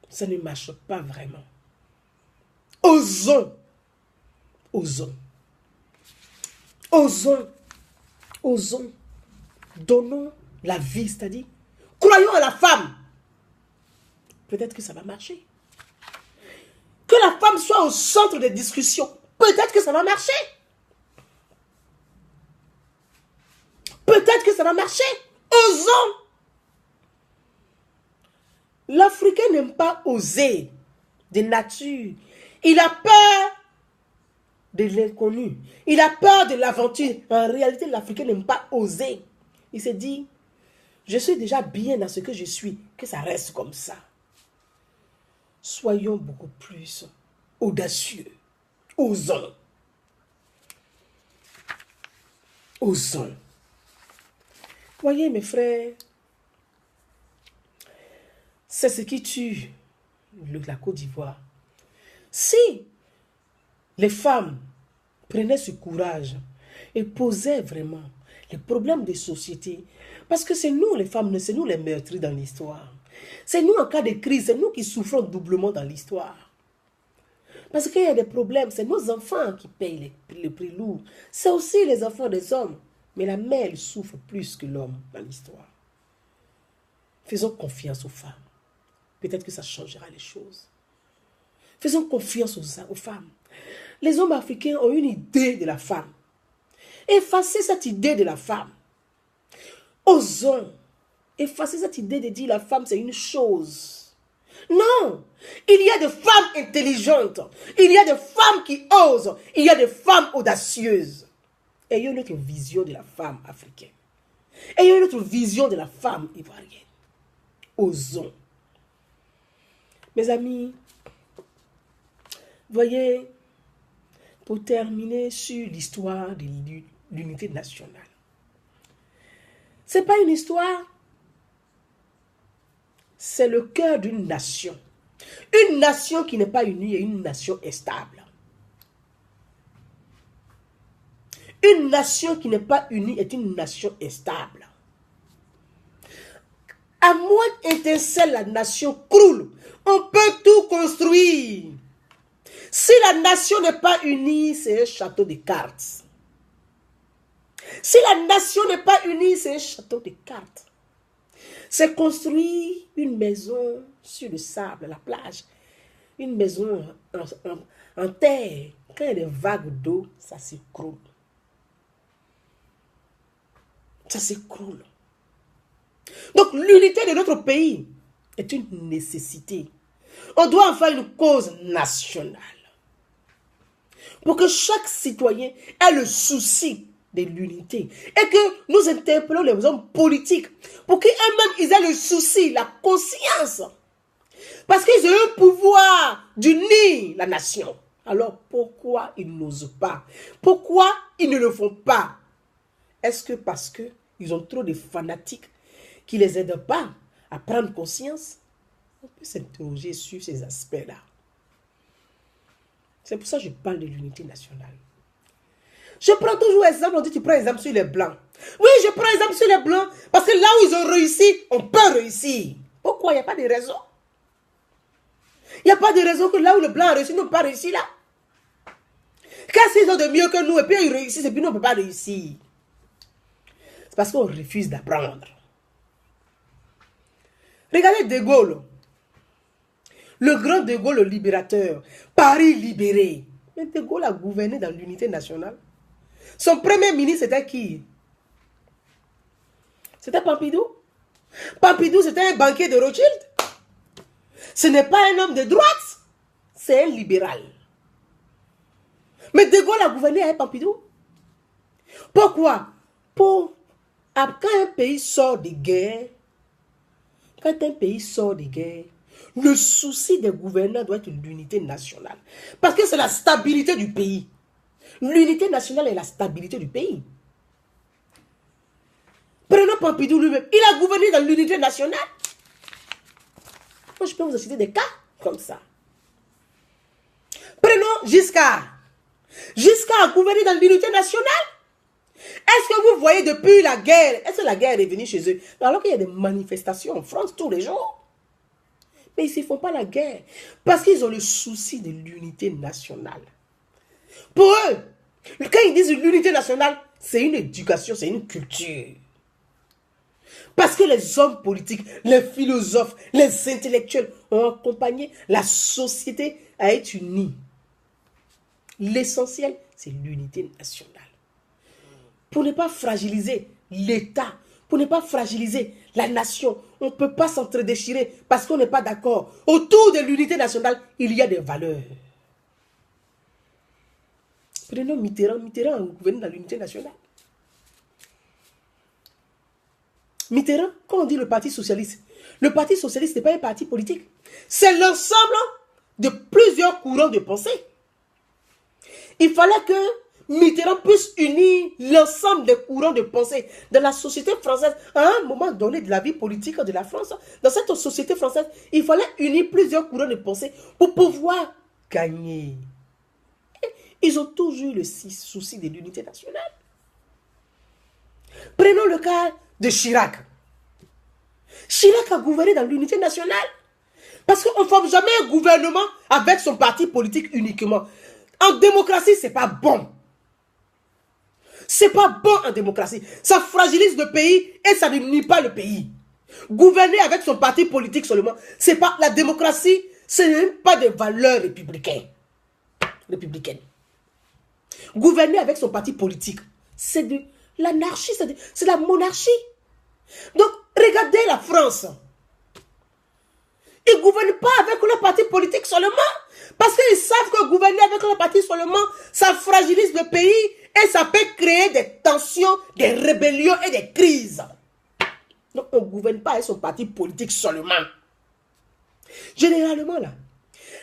Ça ne marche pas vraiment. Osons. Osons. Osons. Osons. Donnons la vie, c'est-à-dire, croyons à la femme. Peut-être que ça va marcher. Que la femme soit au centre des discussions. Peut-être que ça va marcher. Peut-être que ça va marcher. Osons. L'Africain n'aime pas oser de nature. Il a peur de l'inconnu. Il a peur de l'aventure. En réalité, l'Africain n'aime pas oser. Il se dit, je suis déjà bien dans ce que je suis, que ça reste comme ça. Soyons beaucoup plus audacieux. Osons. Osons. Voyez mes frères, c'est ce qui tue la Côte d'Ivoire. Si les femmes prenaient ce courage et posaient vraiment les problèmes des sociétés, parce que c'est nous les femmes, c'est nous les meurtries dans l'histoire. C'est nous en cas de crise, c'est nous qui souffrons doublement dans l'histoire. Parce qu'il y a des problèmes, c'est nos enfants qui payent le prix lourd. C'est aussi les enfants des hommes. Mais la mère, elle souffre plus que l'homme dans l'histoire. Faisons confiance aux femmes. Peut-être que ça changera les choses. Faisons confiance aux femmes. Les hommes africains ont une idée de la femme. Effacez cette idée de la femme. Osons effacer cette idée de dire la femme c'est une chose. Non, il y a des femmes intelligentes, il y a des femmes qui osent, il y a des femmes audacieuses. Ayons notre vision de la femme africaine. Ayons notre vision de la femme ivoirienne. Osons. Mes amis, voyez, pour terminer sur l'histoire de l'unité nationale. Ce n'est pas une histoire, c'est le cœur d'une nation. Une nation qui n'est pas unie est une nation instable. Une nation qui n'est pas unie est une nation instable. À moins d'étincelle, la nation croule. On peut tout construire. Si la nation n'est pas unie, c'est un château de cartes. Si la nation n'est pas unie, c'est un château de cartes. C'est construire une maison sur le sable, la plage. Une maison en terre. Quand il y a des vagues d'eau, ça s'écroule. Ça s'écroule. Donc l'unité de notre pays est une nécessité. On doit en faire une cause nationale. pour que chaque citoyen ait le souci de l'unité et que nous interpellons les hommes politiques pour qu'eux-mêmes ils aient le souci, la conscience. Parce qu'ils ont le pouvoir d'unir la nation. Alors pourquoi ils n'osent pas? Pourquoi ils ne le font pas? Est-ce que parce qu'ils ont trop de fanatiques qui ne les aident pas à prendre conscience? On peut s'interroger sur ces aspects-là. C'est pour ça que je parle de l'unité nationale. Je prends toujours exemple, on dit tu prends exemple sur les Blancs. Oui, je prends exemple sur les Blancs parce que là où ils ont réussi, on peut réussir. Pourquoi? Il n'y a pas de raison. Il n'y a pas de raison que là où le Blanc a réussi, nous ne pouvons pas réussir là. Qu'est-ce qu'ils ont de mieux que nous et puis ils réussissent et puis nous ne pouvons pas réussir? C'est parce qu'on refuse d'apprendre. Regardez De Gaulle. Le grand De Gaulle, le libérateur. Paris libéré. Mais De Gaulle a gouverné dans l'unité nationale. Son premier ministre, c'était qui? C'était Pompidou. Pompidou, c'était un banquier de Rothschild. Ce n'est pas un homme de droite. C'est un libéral. Mais De Gaulle a gouverné avec Pompidou. Pourquoi? Quand un pays sort de guerre, le souci des gouvernants doit être l'unité nationale. Parce que c'est la stabilité du pays. L'unité nationale est la stabilité du pays. Prenons Pompidou lui-même. Il a gouverné dans l'unité nationale. Moi, je peux vous citer des cas comme ça. Prenons Giscard. Giscard a gouverné dans l'unité nationale. Est-ce que vous voyez depuis la guerre, est-ce que la guerre est venue chez eux? Alors qu'il y a des manifestations en France tous les jours. Mais ils ne font pas la guerre. Parce qu'ils ont le souci de l'unité nationale. Pour eux, quand ils disent l'unité nationale, c'est une éducation, c'est une culture. Parce que les hommes politiques, les philosophes, les intellectuels ont accompagné la société à être unie. L'essentiel, c'est l'unité nationale. Pour ne pas fragiliser l'État, pour ne pas fragiliser la nation, on ne peut pas s'entre-déchirer parce qu'on n'est pas d'accord. Autour de l'unité nationale, il y a des valeurs. Prenons Mitterrand. Mitterrand a gouverné dans l'unité nationale. Mitterrand, quand on dit le Parti socialiste n'est pas un parti politique. C'est l'ensemble de plusieurs courants de pensée. Il fallait que Mitterrand puisse unir l'ensemble des courants de pensée de la société française à un moment donné de la vie politique de la France. Dans cette société française, il fallait unir plusieurs courants de pensée pour pouvoir gagner. Ils ont toujours eu le souci de l'unité nationale. Prenons le cas de Chirac. Chirac a gouverné dans l'unité nationale. Parce qu'on ne forme jamais un gouvernement avec son parti politique uniquement. En démocratie, ce n'est pas bon. C'est pas bon en démocratie. Ça fragilise le pays et ça ne nuit pas le pays. Gouverner avec son parti politique seulement, c'est pas la démocratie, ce n'est pas des valeurs républicaines. Gouverner avec son parti politique, c'est de l'anarchie, c'est la monarchie. Donc, regardez la France. Ils ne gouvernent pas avec leur parti politique seulement. Parce qu'ils savent que gouverner avec leur parti seulement, ça fragilise le pays et ça peut créer des tensions, des rébellions et des crises. Donc, on ne gouverne pas avec son parti politique seulement. Généralement, là,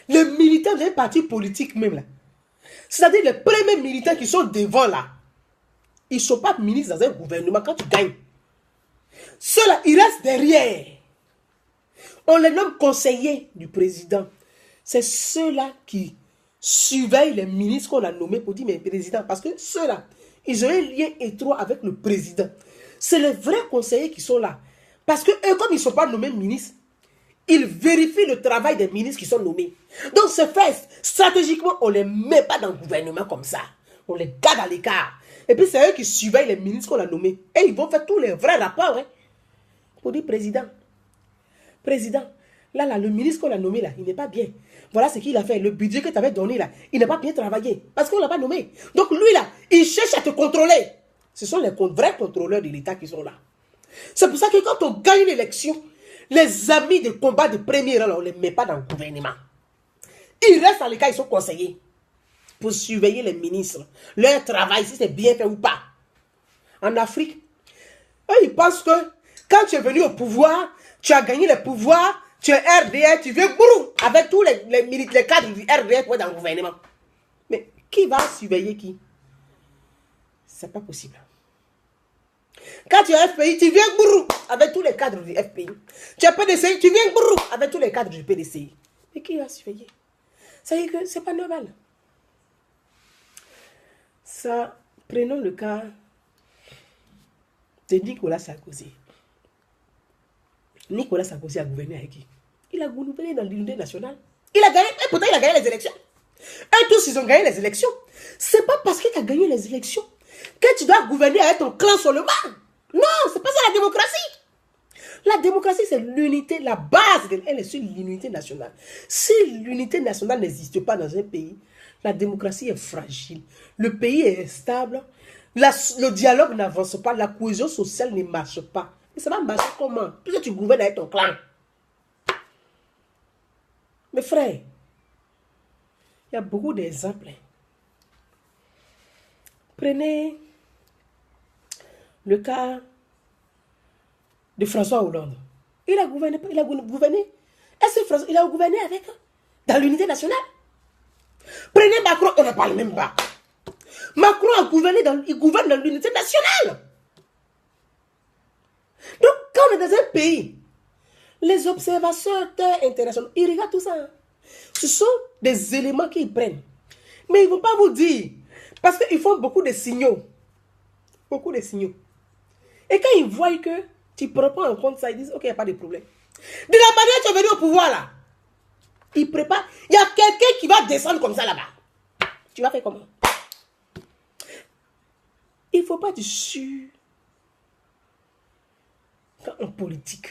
les militants d'un parti politique même, là, c'est-à-dire les premiers militants qui sont devant, là, ils ne sont pas ministres dans un gouvernement quand tu gagnes. Ceux-là, ils restent derrière. On les nomme conseillers du président. C'est ceux-là qui surveillent les ministres qu'on a nommés pour dire, mais président, parce que ceux-là, ils ont un lien étroit avec le président. C'est les vrais conseillers qui sont là. Parce que eux, comme ils ne sont pas nommés ministres, ils vérifient le travail des ministres qui sont nommés. Donc, ce fait, stratégiquement, on ne les met pas dans le gouvernement comme ça. On les garde à l'écart. Et puis, c'est eux qui surveillent les ministres qu'on a nommés. Et ils vont faire tous les vrais rapports. Hein, pour dire, président, là, le ministre qu'on a nommé, là, il n'est pas bien. Voilà ce qu'il a fait. Le budget que tu avais donné, là, il n'a pas bien travaillé. Parce qu'on ne l'a pas nommé. Donc, lui, là, il cherche à te contrôler. Ce sont les vrais contrôleurs de l'État qui sont là. C'est pour ça que quand on gagne l'élection, les amis de combat de premier rang, on ne les met pas dans le gouvernement. Ils restent à l'écart, ils sont conseillers. pour surveiller les ministres. Leur travail, si c'est bien fait ou pas. En Afrique, eux, ils pensent que quand tu es venu au pouvoir, tu as gagné le pouvoir, tu es RDR, tu viens bourou, avec tous les cadres du RDR pour être dans le gouvernement. Mais qui va surveiller qui? C'est pas possible. Quand tu es FPI, tu viens bourou avec tous les cadres du FPI. Tu es PDCI, tu viens bourou avec tous les cadres du PDCI. Mais qui va surveiller? Ça veut dire que c'est pas normal. Ça, prenons le cas de Nicolas Sarkozy. Nicolas Sarkozy a gouverné avec qui? Il a gouverné dans l'unité nationale. Il a gagné, et pourtant il a gagné les élections. Et tous, ils ont gagné les élections. C'est pas parce que tu as gagné les élections que tu dois gouverner avec ton clan seulement. Non, c'est pas ça la démocratie. La démocratie, c'est l'unité, la base, elle est sur l'unité nationale. Si l'unité nationale n'existe pas dans un pays, la démocratie est fragile. Le pays est instable. Le dialogue n'avance pas. La cohésion sociale ne marche pas. Mais ça va marcher comment? Puisque tu gouvernes avec ton clan. Mes frères, il y a beaucoup d'exemples. Prenez le cas de François Hollande. Il a gouverné. Est-ce que François, il a gouverné avec dans l'unité nationale? Prenez Macron, on ne parle même pas. Macron a gouverné il gouverne dans l'unité nationale. Donc, quand on est dans un pays, les observateurs internationaux, ils regardent tout ça. Ce sont des éléments qu'ils prennent. Mais ils ne vont pas vous dire. Parce qu'ils font beaucoup de signaux. Beaucoup de signaux. Et quand ils voient que tu ne prends pas en compte ça, ils disent, ok, il n'y a pas de problème. De la manière que tu es venu au pouvoir là, ils préparent. Il y a quelqu'un qui va descendre comme ça là-bas. Tu vas faire comment? Il ne faut pas être sûr en politique.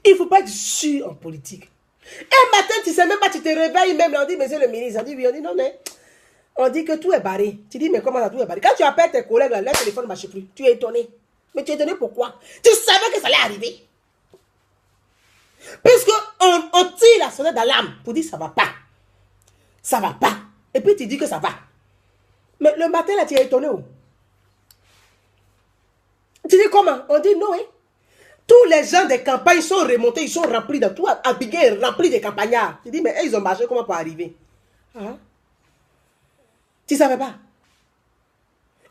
Il ne faut pas être sûr en politique. Un matin, tu ne sais même pas, tu te réveilles même, on dit, monsieur le ministre, on dit, oui, on dit, non, mais on dit que tout est barré. Tu dis, mais comment ça, tout est barré? Quand tu appelles tes collègues, leur téléphone ne marche plus. Tu es étonné. Mais tu es étonné pourquoi? Tu savais que ça allait arriver. Puisqu'on tire la sonnette d'alarme pour dire, ça ne va pas. Ça ne va pas. Et puis tu dis que ça va. Mais le matin, là, tu es étonné. Oh. Tu dis comment? On dit non, hein? Tous les gens des campagnes sont remontés, ils sont remplis de tout. Abigué est rempli de campagnards. Tu dis, mais ils ont marché, comment pour arriver? Hein? Tu ne savais pas?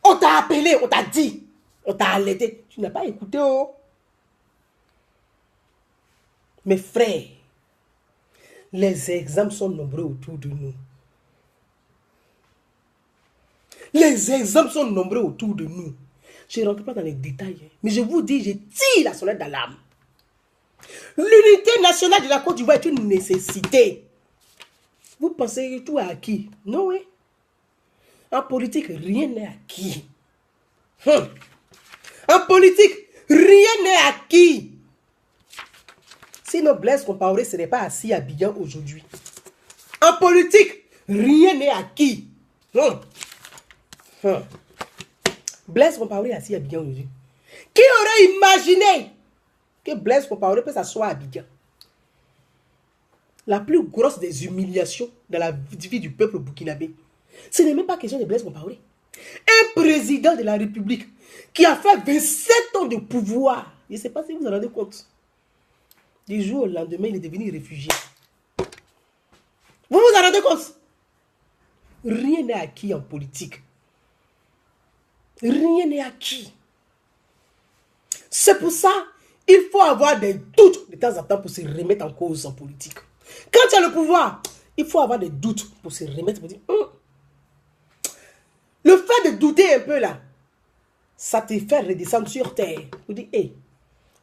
On t'a appelé, on t'a dit, on t'a alerté. Tu n'as pas écouté, oh. Mes frères, les exemples sont nombreux autour de nous. Les exemples sont nombreux autour de nous. Je ne rentre pas dans les détails, mais je vous dis, je tire la sonnette d'alarme. L'unité nationale de la Côte d'Ivoire est une nécessité. Vous pensez que tout est acquis? Non, oui. En politique, rien n'est acquis. En politique, rien n'est acquis. Sinon, Blaise Compaoré ne serait pas assis à Abidjan aujourd'hui. En politique, rien n'est acquis. Blaise Compaoré est assis à Abidjan aujourd'hui. Qui aurait imaginé que Blaise Compaoré peut s'asseoir à Abidjan? La plus grosse des humiliations dans la vie du peuple burkinabé. Ce n'est même pas question de Blaise Compaoré. Un président de la République qui a fait 27 ans de pouvoir. Je ne sais pas si vous vous en rendez compte. Du jour au lendemain, il est devenu réfugié. Vous vous en rendez compte? Rien n'est acquis en politique. Rien n'est acquis. C'est pour ça il faut avoir des doutes de temps en temps pour se remettre en cause en politique. Quand tu as le pouvoir, il faut avoir des doutes pour se remettre, pour dire, le fait de douter un peu là, ça te fait redescendre sur terre. Vous dites, hé,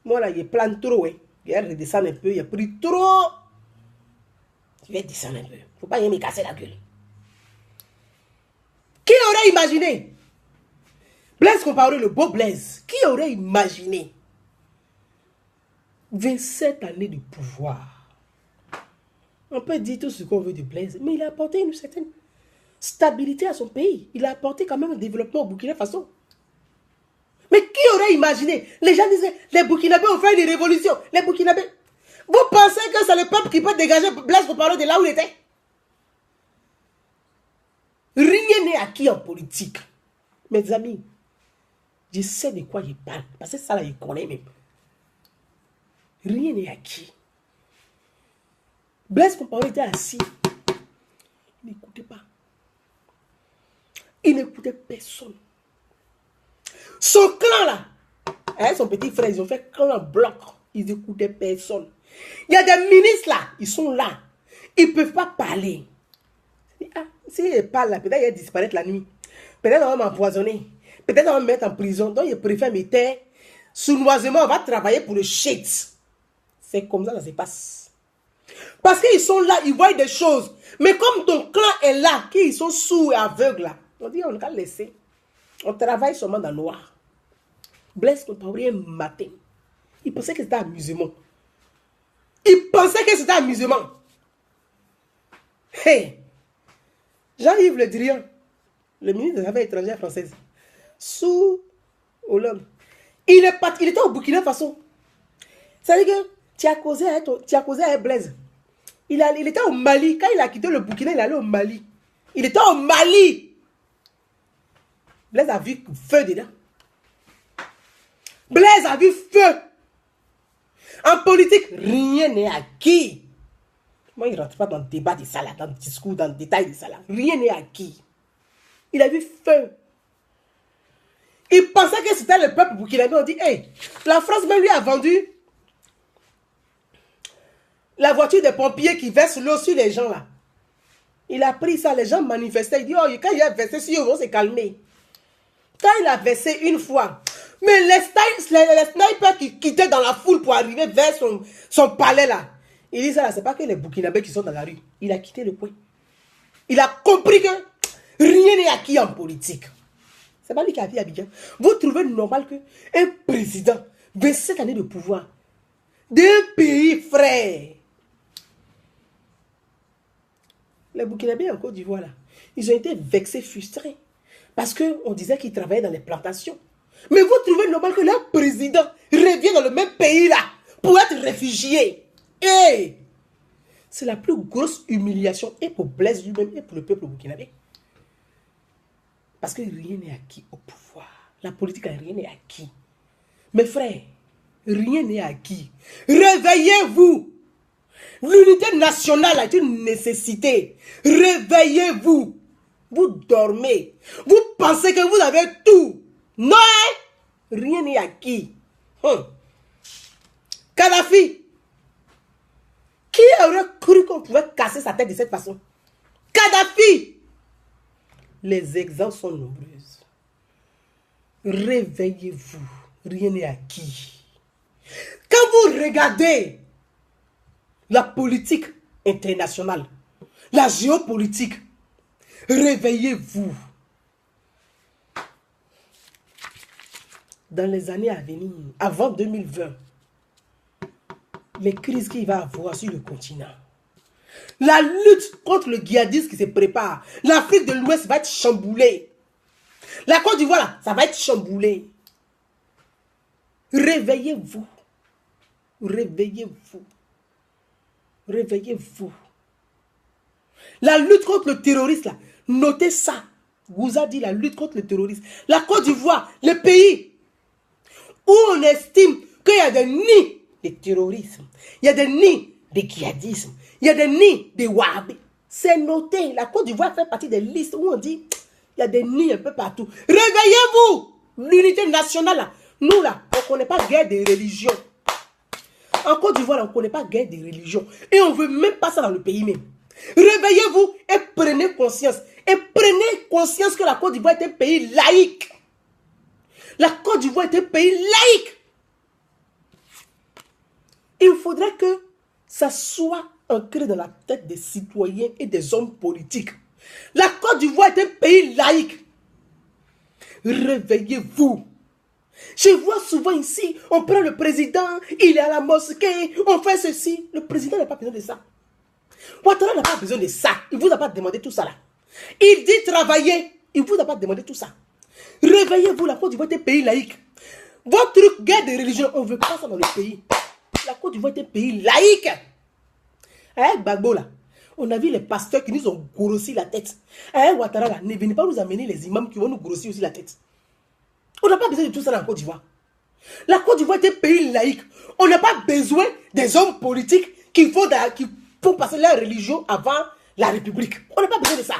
moi là, il plane trop, hein. Il a redescendre un peu, il a pris trop. Je vais descendre un peu. Il ne faut pas y me casser la gueule. Qui aurait imaginé? Blaise Compaoré, le beau Blaise. Qui aurait imaginé 27 années de pouvoir? On peut dire tout ce qu'on veut de Blaise, mais il a apporté une certaine stabilité à son pays. Il a apporté quand même un développement au Burkina Faso. Mais qui aurait imaginé? Les gens disaient, les Burkinabés ont fait une révolution. Les Burkinabés. Vous pensez que c'est le peuple qui peut dégager Blaise Compaoré de là où il était? Rien n'est acquis en politique. Mes amis, je sais de quoi je parle. Parce que ça, là, je connais même. Rien n'est acquis. Blaise Compaoré était assis. Il n'écoutait pas. Il n'écoutait personne. Son clan, là, avec son petit frère, ils ont fait clan bloc. Ils n'écoutaient personne. Il y a des ministres, là, ils sont là. Ils ne peuvent pas parler. Ah, s'ils parlent, là, peut-être ils vont disparaître la nuit. Peut-être on va m'empoisonner. Peut-être on va me mettre en prison. Donc, je préfère me taire. Sournoisement, on va travailler pour le shit. C'est comme ça que ça se passe. Parce qu'ils sont là, ils voient des choses. Mais comme ton clan est là, qu'ils sont sourds et aveugles là, on dit on va laisser. On travaille seulement dans le noir. Blaise Compaoré matin. Il pensait que c'était amusement. Il pensait que c'était amusement. Hey! Jean-Yves Le Drian, le ministre des Affaires étrangères françaises, sous Hollande, il était au Burkina Faso. C'est-à-dire que tu as causé avec Blaise. Il était au Mali. Quand il a quitté le Burkina, il allait au Mali. Il était au Mali. Blaise a vu feu dedans. Blaise a vu feu. En politique, rien n'est acquis. Moi, il ne rentre pas dans le débat de ça, là, dans le discours, dans le détail de ça. Là. Rien n'est acquis. Il a vu feu. Il pensait que c'était le peuple burkinabé. On dit, hey, la France même lui a vendu la voiture des pompiers qui verse l'eau sur les gens là. Il a pris ça, les gens manifestaient. Il dit, oh, quand il a versé sur eux, ils vont se calmer. Quand il a versé une fois, mais les snipers qui quittaient dans la foule pour arriver vers son palais là, il dit ça là, c'est pas que les Burkinabés qui sont dans la rue. Il a quitté le coin. Il a compris que rien n'est acquis en politique. C'est pas lui qui a dit Abidjan. Vous trouvez normal qu'un président 27 années de pouvoir d'un pays frère. Les Burkinabés en Côte d'Ivoire là, ils ont été vexés, frustrés. Parce qu'on disait qu'ils travaillaient dans les plantations. Mais vous trouvez normal que leur président revient dans le même pays là pour être réfugié. Et c'est la plus grosse humiliation et pour Blaise lui-même et pour le peuple burkinabé. Parce que rien n'est acquis au pouvoir. La politique, rien n'est acquis. Mes frères, rien n'est acquis. Réveillez-vous. L'unité nationale est une nécessité. Réveillez-vous. Vous dormez. Vous pensez que vous avez tout. Non, rien n'est acquis. Kadhafi. Qui aurait cru qu'on pouvait casser sa tête de cette façon? Kadhafi. Les exemples sont nombreux. Réveillez-vous. Rien n'est acquis. Quand vous regardez la politique internationale, la géopolitique, réveillez-vous. Dans les années à venir, avant 2020, les crises qu'il va avoir sur le continent, la lutte contre le djihadisme qui se prépare, l'Afrique de l'Ouest va être chamboulée. La Côte d'Ivoire, là, ça va être chamboulé. Réveillez-vous. Réveillez-vous. Réveillez-vous. La lutte contre le terrorisme, là, notez ça. Vous a dit la lutte contre le terrorisme. La Côte d'Ivoire, le pays où on estime qu'il y a des nids de terrorisme, il y a des nids de djihadisme, il y a des nids de wahhabi. C'est noté. La Côte d'Ivoire fait partie des listes où on dit il y a des nids un peu partout. Réveillez-vous. L'unité nationale, là. Nous, là, on ne connaît pas guerre des religions. En Côte d'Ivoire, on ne connaît pas guerre des religions. Et on ne veut même pas ça dans le pays même. Réveillez-vous et prenez conscience. Et prenez conscience que la Côte d'Ivoire est un pays laïque. La Côte d'Ivoire est un pays laïque. Il faudrait que ça soit ancré dans la tête des citoyens et des hommes politiques. La Côte d'Ivoire est un pays laïque. Réveillez-vous. Je vois souvent ici, on prend le président, il est à la mosquée, on fait ceci. Le président n'a pas besoin de ça. Ouattara n'a pas besoin de ça. Il ne vous a pas demandé tout ça là. Il dit travailler. Il ne vous a pas demandé tout ça. Réveillez-vous, la Côte d'Ivoire est un pays laïque. Votre truc, guerre de religion, on ne veut pas ça dans le pays. La Côte d'Ivoire est un pays laïque. Avec Gbagbo là, On a vu les pasteurs qui nous ont grossi la tête. Hein, Ouattara, là, ne venez pas nous amener les imams qui vont nous grossir aussi la tête. On n'a pas besoin de tout ça dans la Côte d'Ivoire. La Côte d'Ivoire est un pays laïque. On n'a pas besoin des hommes politiques qui font passer leur religion avant la République. On n'a pas besoin de ça.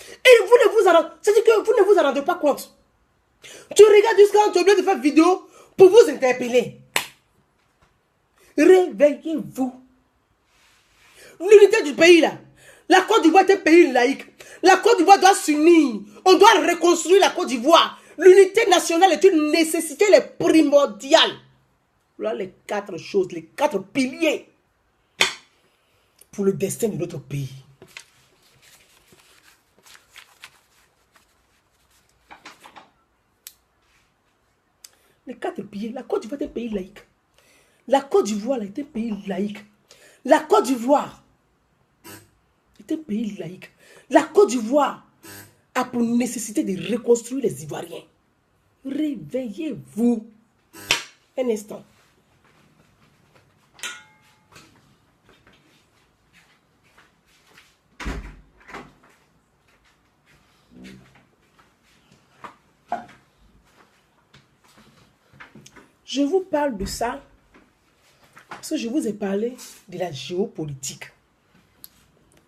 Et vous ne vous en rendez pas compte. Tu regardes jusqu'à tu es obligé de faire vidéo pour vous interpeller. Réveillez-vous. L'unité du pays là. La Côte d'Ivoire est un pays laïque. La Côte d'Ivoire doit s'unir. On doit reconstruire la Côte d'Ivoire. L'unité nationale est une nécessité primordiale. Voilà les 4 choses, les 4 piliers pour le destin de notre pays. Les 4 piliers. La Côte d'Ivoire est un pays laïque. La Côte d'Ivoire est un pays laïque. La Côte d'Ivoire est un pays laïque. La Côte d'Ivoire a pour nécessité de reconstruire les Ivoiriens. Réveillez-vous. Un instant. Je vous parle de ça parce que je vous ai parlé de la géopolitique.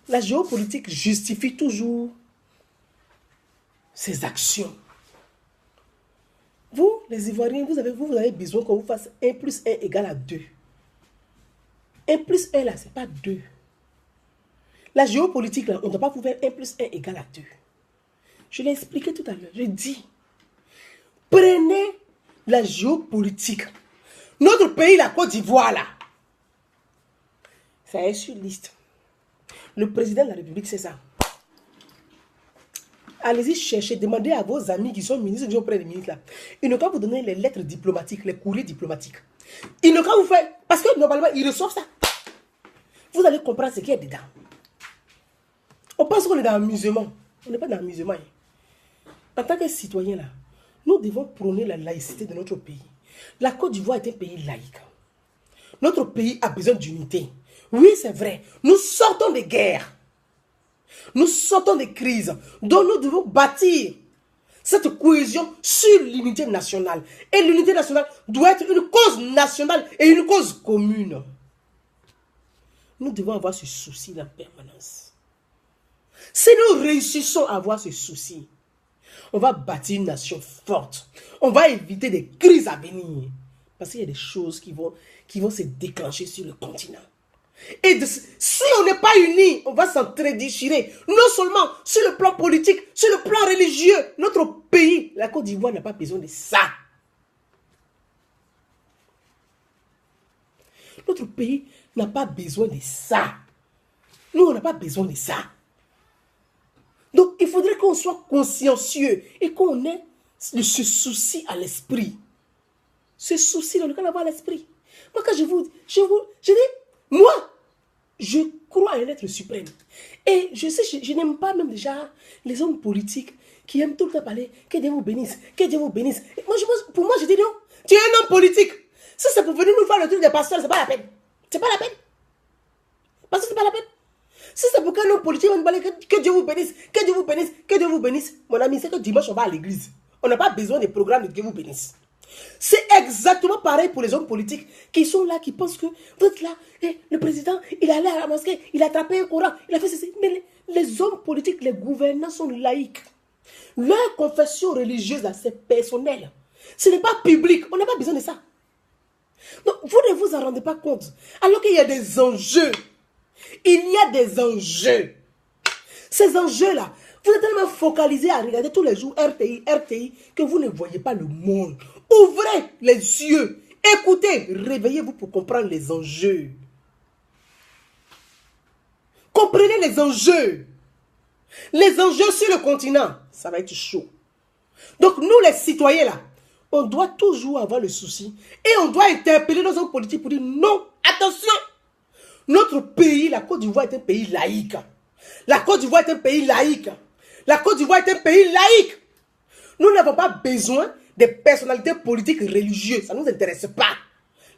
La géopolitique justifie toujours ses actions. Vous, les Ivoiriens, vous avez besoin qu'on vous fasse 1 plus 1 égale à 2. 1 plus 1 là, ce n'est pas 2. La géopolitique là, on ne doit pas vous faire 1 plus 1 égale à 2. Je l'ai expliqué tout à l'heure. Je dis, prenez la géopolitique. Notre pays, la Côte d'Ivoire là, ça est sur liste. Le président de la République, c'est ça. Allez-y chercher, demandez à vos amis qui sont ministres, qui sont près des ministres là. Ils n'ont qu'à vous donner les lettres diplomatiques, les courriers diplomatiques. Ils n'ont qu'à vous faire, parce que normalement, ils reçoivent ça. Vous allez comprendre ce qu'il y a dedans. On pense qu'on est dans l'amusement. On n'est pas dans l'amusement. En tant que citoyen là, nous devons prôner la laïcité de notre pays. La Côte d'Ivoire est un pays laïque. Notre pays a besoin d'unité. Oui, c'est vrai. Nous sortons des guerres. Nous sortons des crises. Donc nous devons bâtir cette cohésion sur l'unité nationale. Et l'unité nationale doit être une cause nationale et une cause commune. Nous devons avoir ce souci en permanence. Si nous réussissons à avoir ce souci, on va bâtir une nation forte. On va éviter des crises à venir. Parce qu'il y a des choses qui vont se déclencher sur le continent. Et si on n'est pas unis, on va s'entre-déchirer. Non seulement sur le plan politique, sur le plan religieux. Notre pays, la Côte d'Ivoire, n'a pas besoin de ça. Notre pays n'a pas besoin de ça. Nous, on n'a pas besoin de ça. Donc, il faudrait qu'on soit consciencieux et qu'on ait ce souci à l'esprit. Ce souci dans lequel on a à l'esprit. Moi, quand je dis, moi, je crois à un être suprême. Et je sais, je n'aime pas même déjà les hommes politiques qui aiment tout le temps parler, que Dieu vous bénisse, que Dieu vous bénisse. Et moi, pour moi, je dis non, tu es un homme politique. Si c'est pour venir nous faire le truc des pasteurs, c'est pas la peine. C'est pas la peine. Parce que c'est pas la peine. Si c'est pour qu'un homme politique va nous parler que Dieu vous bénisse, que Dieu vous bénisse, que Dieu vous bénisse, mon ami, c'est que dimanche, on va à l'église. On n'a pas besoin des programmes de Dieu vous bénisse. C'est exactement pareil pour les hommes politiques qui sont là, qui pensent que vous êtes là, et le président, il est allé à la mosquée, il a attrapé un Coran, il a fait ceci. Mais les hommes politiques, les gouvernants sont laïcs. Leur confession religieuse, c'est personnel. Ce n'est pas public. On n'a pas besoin de ça. Donc, vous ne vous en rendez pas compte. Alors qu'il y a des enjeux. Il y a des enjeux. Ces enjeux-là, vous êtes tellement focalisés à regarder tous les jours RTI, que vous ne voyez pas le monde. Ouvrez les yeux. Écoutez, réveillez-vous pour comprendre les enjeux. Comprenez les enjeux. Les enjeux sur le continent, ça va être chaud. Donc nous les citoyens là, on doit toujours avoir le souci. Et on doit interpeller nos hommes politiques pour dire non, attention. Notre pays, la Côte d'Ivoire est un pays laïque. La Côte d'Ivoire est un pays laïque. La Côte d'Ivoire est un pays laïque. Nous n'avons pas besoin des personnalités politiques religieuses. Ça ne nous intéresse pas.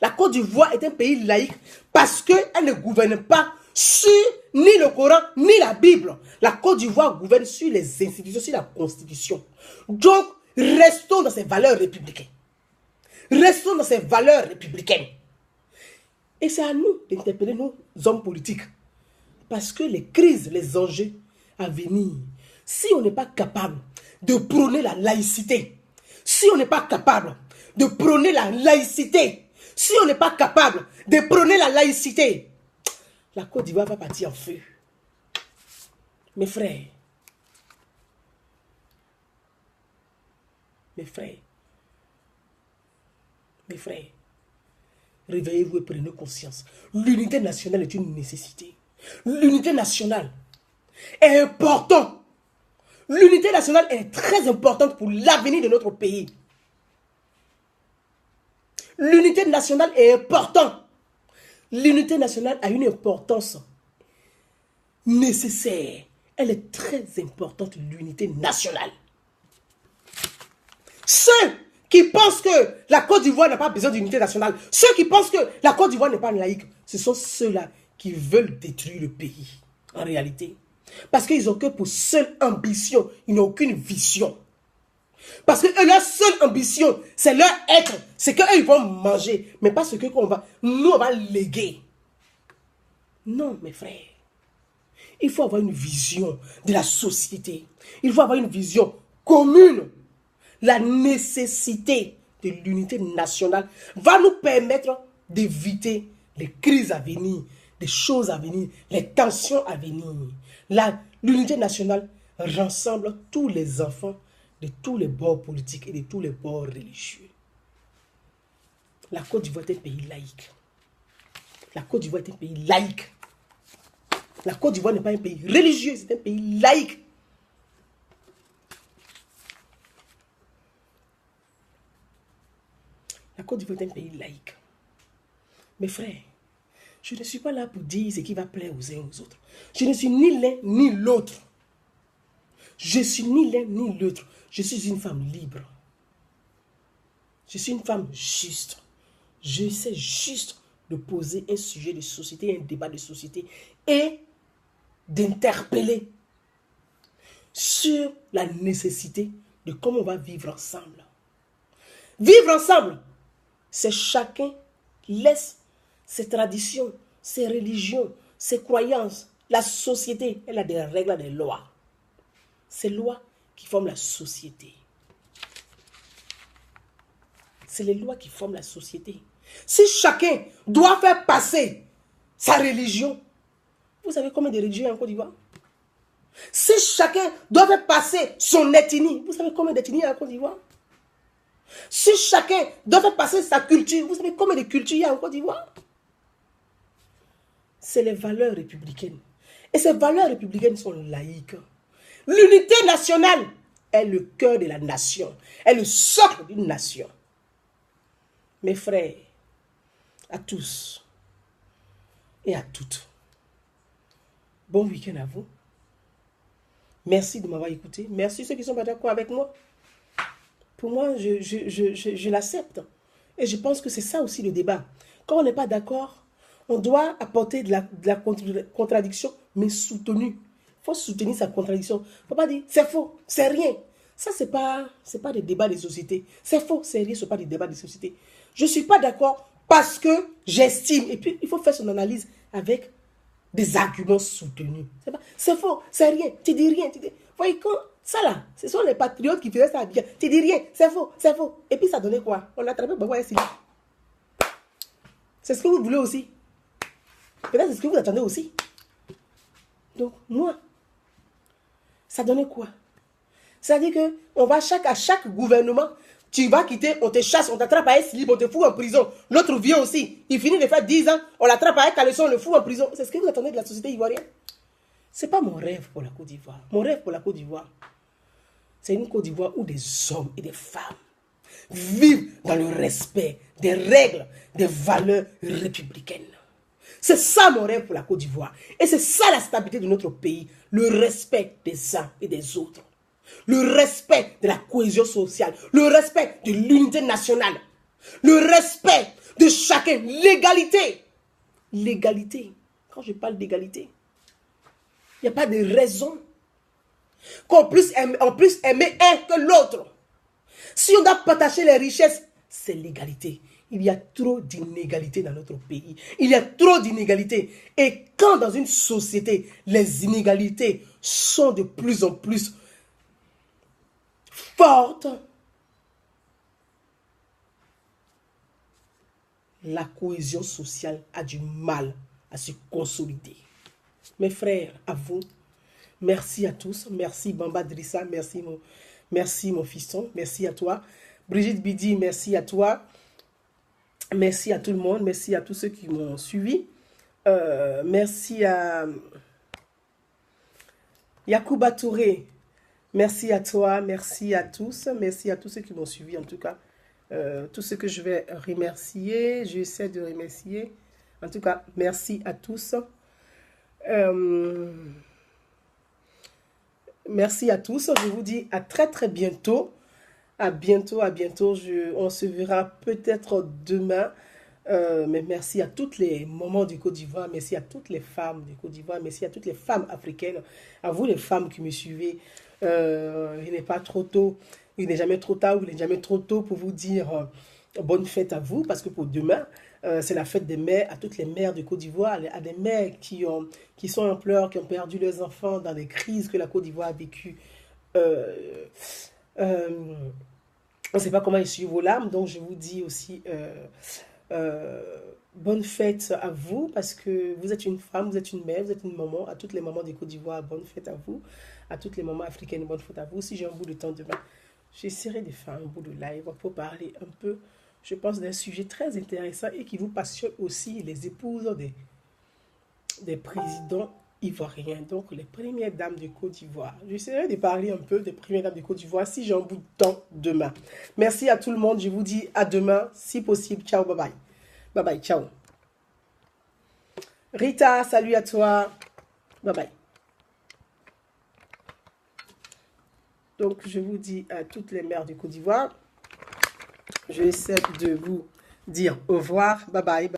La Côte d'Ivoire est un pays laïque parce qu'elle ne gouverne pas sur ni le Coran, ni la Bible. La Côte d'Ivoire gouverne sur les institutions, sur la Constitution. Donc, restons dans ces valeurs républicaines. Restons dans ces valeurs républicaines. Et c'est à nous d'interpeller nos hommes politiques. Parce que les crises, les enjeux à venir, si on n'est pas capable de prôner la laïcité, si on n'est pas capable de prôner la laïcité, si on n'est pas capable de prôner la laïcité, la Côte d'Ivoire va partir en feu. Mes frères, réveillez-vous et prenez conscience. L'unité nationale est une nécessité. L'unité nationale est importante. L'unité nationale est très importante pour l'avenir de notre pays. L'unité nationale est importante. L'unité nationale a une importance nécessaire. Elle est très importante, l'unité nationale. Ceux qui pensent que la Côte d'Ivoire n'a pas besoin d'unité nationale, ceux qui pensent que la Côte d'Ivoire n'est pas laïque, ce sont ceux-là qui veulent détruire le pays, en réalité. Parce qu'ils n'ont que pour seule ambition, ils n'ont aucune vision. Parce que leur seule ambition, c'est leur être, c'est qu'eux ils vont manger, mais pas ce que nous on va léguer. Non, mes frères. Il faut avoir une vision de la société. Il faut avoir une vision commune. La nécessité de l'unité nationale va nous permettre d'éviter les crises à venir, des choses à venir, les tensions à venir. L'unité nationale rassemble tous les enfants de tous les bords politiques et de tous les bords religieux. La Côte d'Ivoire est un pays laïque. La Côte d'Ivoire est un pays laïque. La Côte d'Ivoire n'est pas un pays religieux, c'est un pays laïque. La Côte d'Ivoire est un pays laïque. Mes frères, je ne suis pas là pour dire ce qui va plaire aux uns aux autres. Je ne suis ni l'un ni l'autre. Je suis ni l'un ni l'autre. Je suis une femme libre. Je suis une femme juste. J'essaie juste de poser un sujet de société, un débat de société et d'interpeller sur la nécessité de comment on va vivre ensemble. Vivre ensemble, c'est chacun qui laisse ses traditions, ses religions, ses croyances. La société, elle a des règles, des lois. Ces lois qui forment la société. C'est les lois qui forment la société. Si chacun doit faire passer sa religion, vous savez combien de religions il y a en Côte d'Ivoire? Si chacun doit faire passer son ethnie, vous savez combien d'ethnies il y a en Côte d'Ivoire? Si chacun doit faire passer sa culture, vous savez combien de cultures il y a en Côte d'Ivoire? C'est les valeurs républicaines. Et ces valeurs républicaines sont laïques. L'unité nationale est le cœur de la nation, est le socle d'une nation. Mes frères, à tous et à toutes, bon week-end à vous. Merci de m'avoir écouté. Merci ceux qui ne sont pas d'accord avec moi. Pour moi, je l'accepte. Et je pense que c'est ça aussi le débat. Quand on n'est pas d'accord, on doit apporter de la contradiction, mais soutenue. Il faut soutenir sa contradiction. Il ne faut pas dire c'est faux, c'est rien. Ça, ce n'est pas des débats de société. C'est faux, c'est rien, ce n'est pas des débats de société. Je ne suis pas d'accord parce que j'estime. Et puis, il faut faire son analyse avec des arguments soutenus. C'est faux, c'est rien, tu dis rien. Vous voyez, quand ça là, ce sont les patriotes qui faisaient ça bien. Tu dis rien, c'est faux, c'est faux. Et puis ça donnait quoi? On a attrapé Baba Yassili. C'est ce que vous voulez aussi. Peut-être c'est ce que vous attendez aussi. Donc, moi, ça donnait quoi? C'est-à-dire qu'on va à chaque gouvernement, tu vas quitter, on te chasse, on t'attrape à Yassili, on te fout en prison. L'autre vient aussi, il finit de faire 10 ans, on l'attrape à Caleçon, on le fout en prison. C'est ce que vous attendez de la société ivoirienne? Ce n'est pas mon rêve pour la Côte d'Ivoire. Mon rêve pour la Côte d'Ivoire, c'est une Côte d'Ivoire où des hommes et des femmes vivent dans le respect des règles, des valeurs républicaines. C'est ça mon rêve pour la Côte d'Ivoire. Et c'est ça la stabilité de notre pays. Le respect des uns et des autres. Le respect de la cohésion sociale. Le respect de l'unité nationale. Le respect de chacun. L'égalité. L'égalité. quand je parle d'égalité. Il n'y a pas de raison qu'on puisse aimer un que l'autre. Si on doit partager les richesses, c'est l'égalité. Il y a trop d'inégalités dans notre pays. Il y a trop d'inégalités. Et quand dans une société, les inégalités sont de plus en plus fortes, la cohésion sociale a du mal à se consolider. Mes frères, à vous, merci à tous. Merci Bamba Drissa, merci mon fiston, merci à toi. Brigitte Bidi, merci à toi. Merci à tout le monde, merci à tous ceux qui m'ont suivi. Merci à Yacouba Touré, merci à toi, merci à tous ceux qui m'ont suivi en tout cas. Tous ceux que je vais remercier, j'essaie de remercier. En tout cas, merci à tous. Merci à tous. Je vous dis à très très bientôt. À bientôt, à bientôt. On se verra peut-être demain. Mais merci à toutes les mamans du Côte d'Ivoire. Merci à toutes les femmes du Côte d'Ivoire. Merci à toutes les femmes africaines. À vous les femmes qui me suivez. Il n'est pas trop tôt. Il n'est jamais trop tard ou il n'est jamais trop tôt pour vous dire bonne fête à vous. Parce que pour demain, c'est la fête des mères, à toutes les mères de Côte d'Ivoire, à des mères qui sont en pleurs, qui ont perdu leurs enfants dans des crises que la Côte d'Ivoire a vécues. On ne sait pas comment essuyer vos larmes, donc je vous dis aussi bonne fête à vous, parce que vous êtes une femme, vous êtes une mère, vous êtes une maman. À toutes les mamans de Côte d'Ivoire, bonne fête à vous. À toutes les mamans africaines, bonne fête à vous. Si j'ai un bout de temps demain, j'essaierai de faire un bout de live pour parler un peu, je pense, d'un sujet très intéressant et qui vous passionne aussi, les épouses des présidents ivoiriens, donc les premières dames de Côte d'Ivoire. J'essaierai de parler un peu des premières dames de Côte d'Ivoire si j'ai un bout de temps demain. Merci à tout le monde, je vous dis à demain, si possible. Ciao, bye bye. Bye bye, ciao. Rita, salut à toi. Bye bye. Donc, je vous dis à toutes les mères du Côte d'Ivoire, je essaie de vous dire au revoir. Bye bye.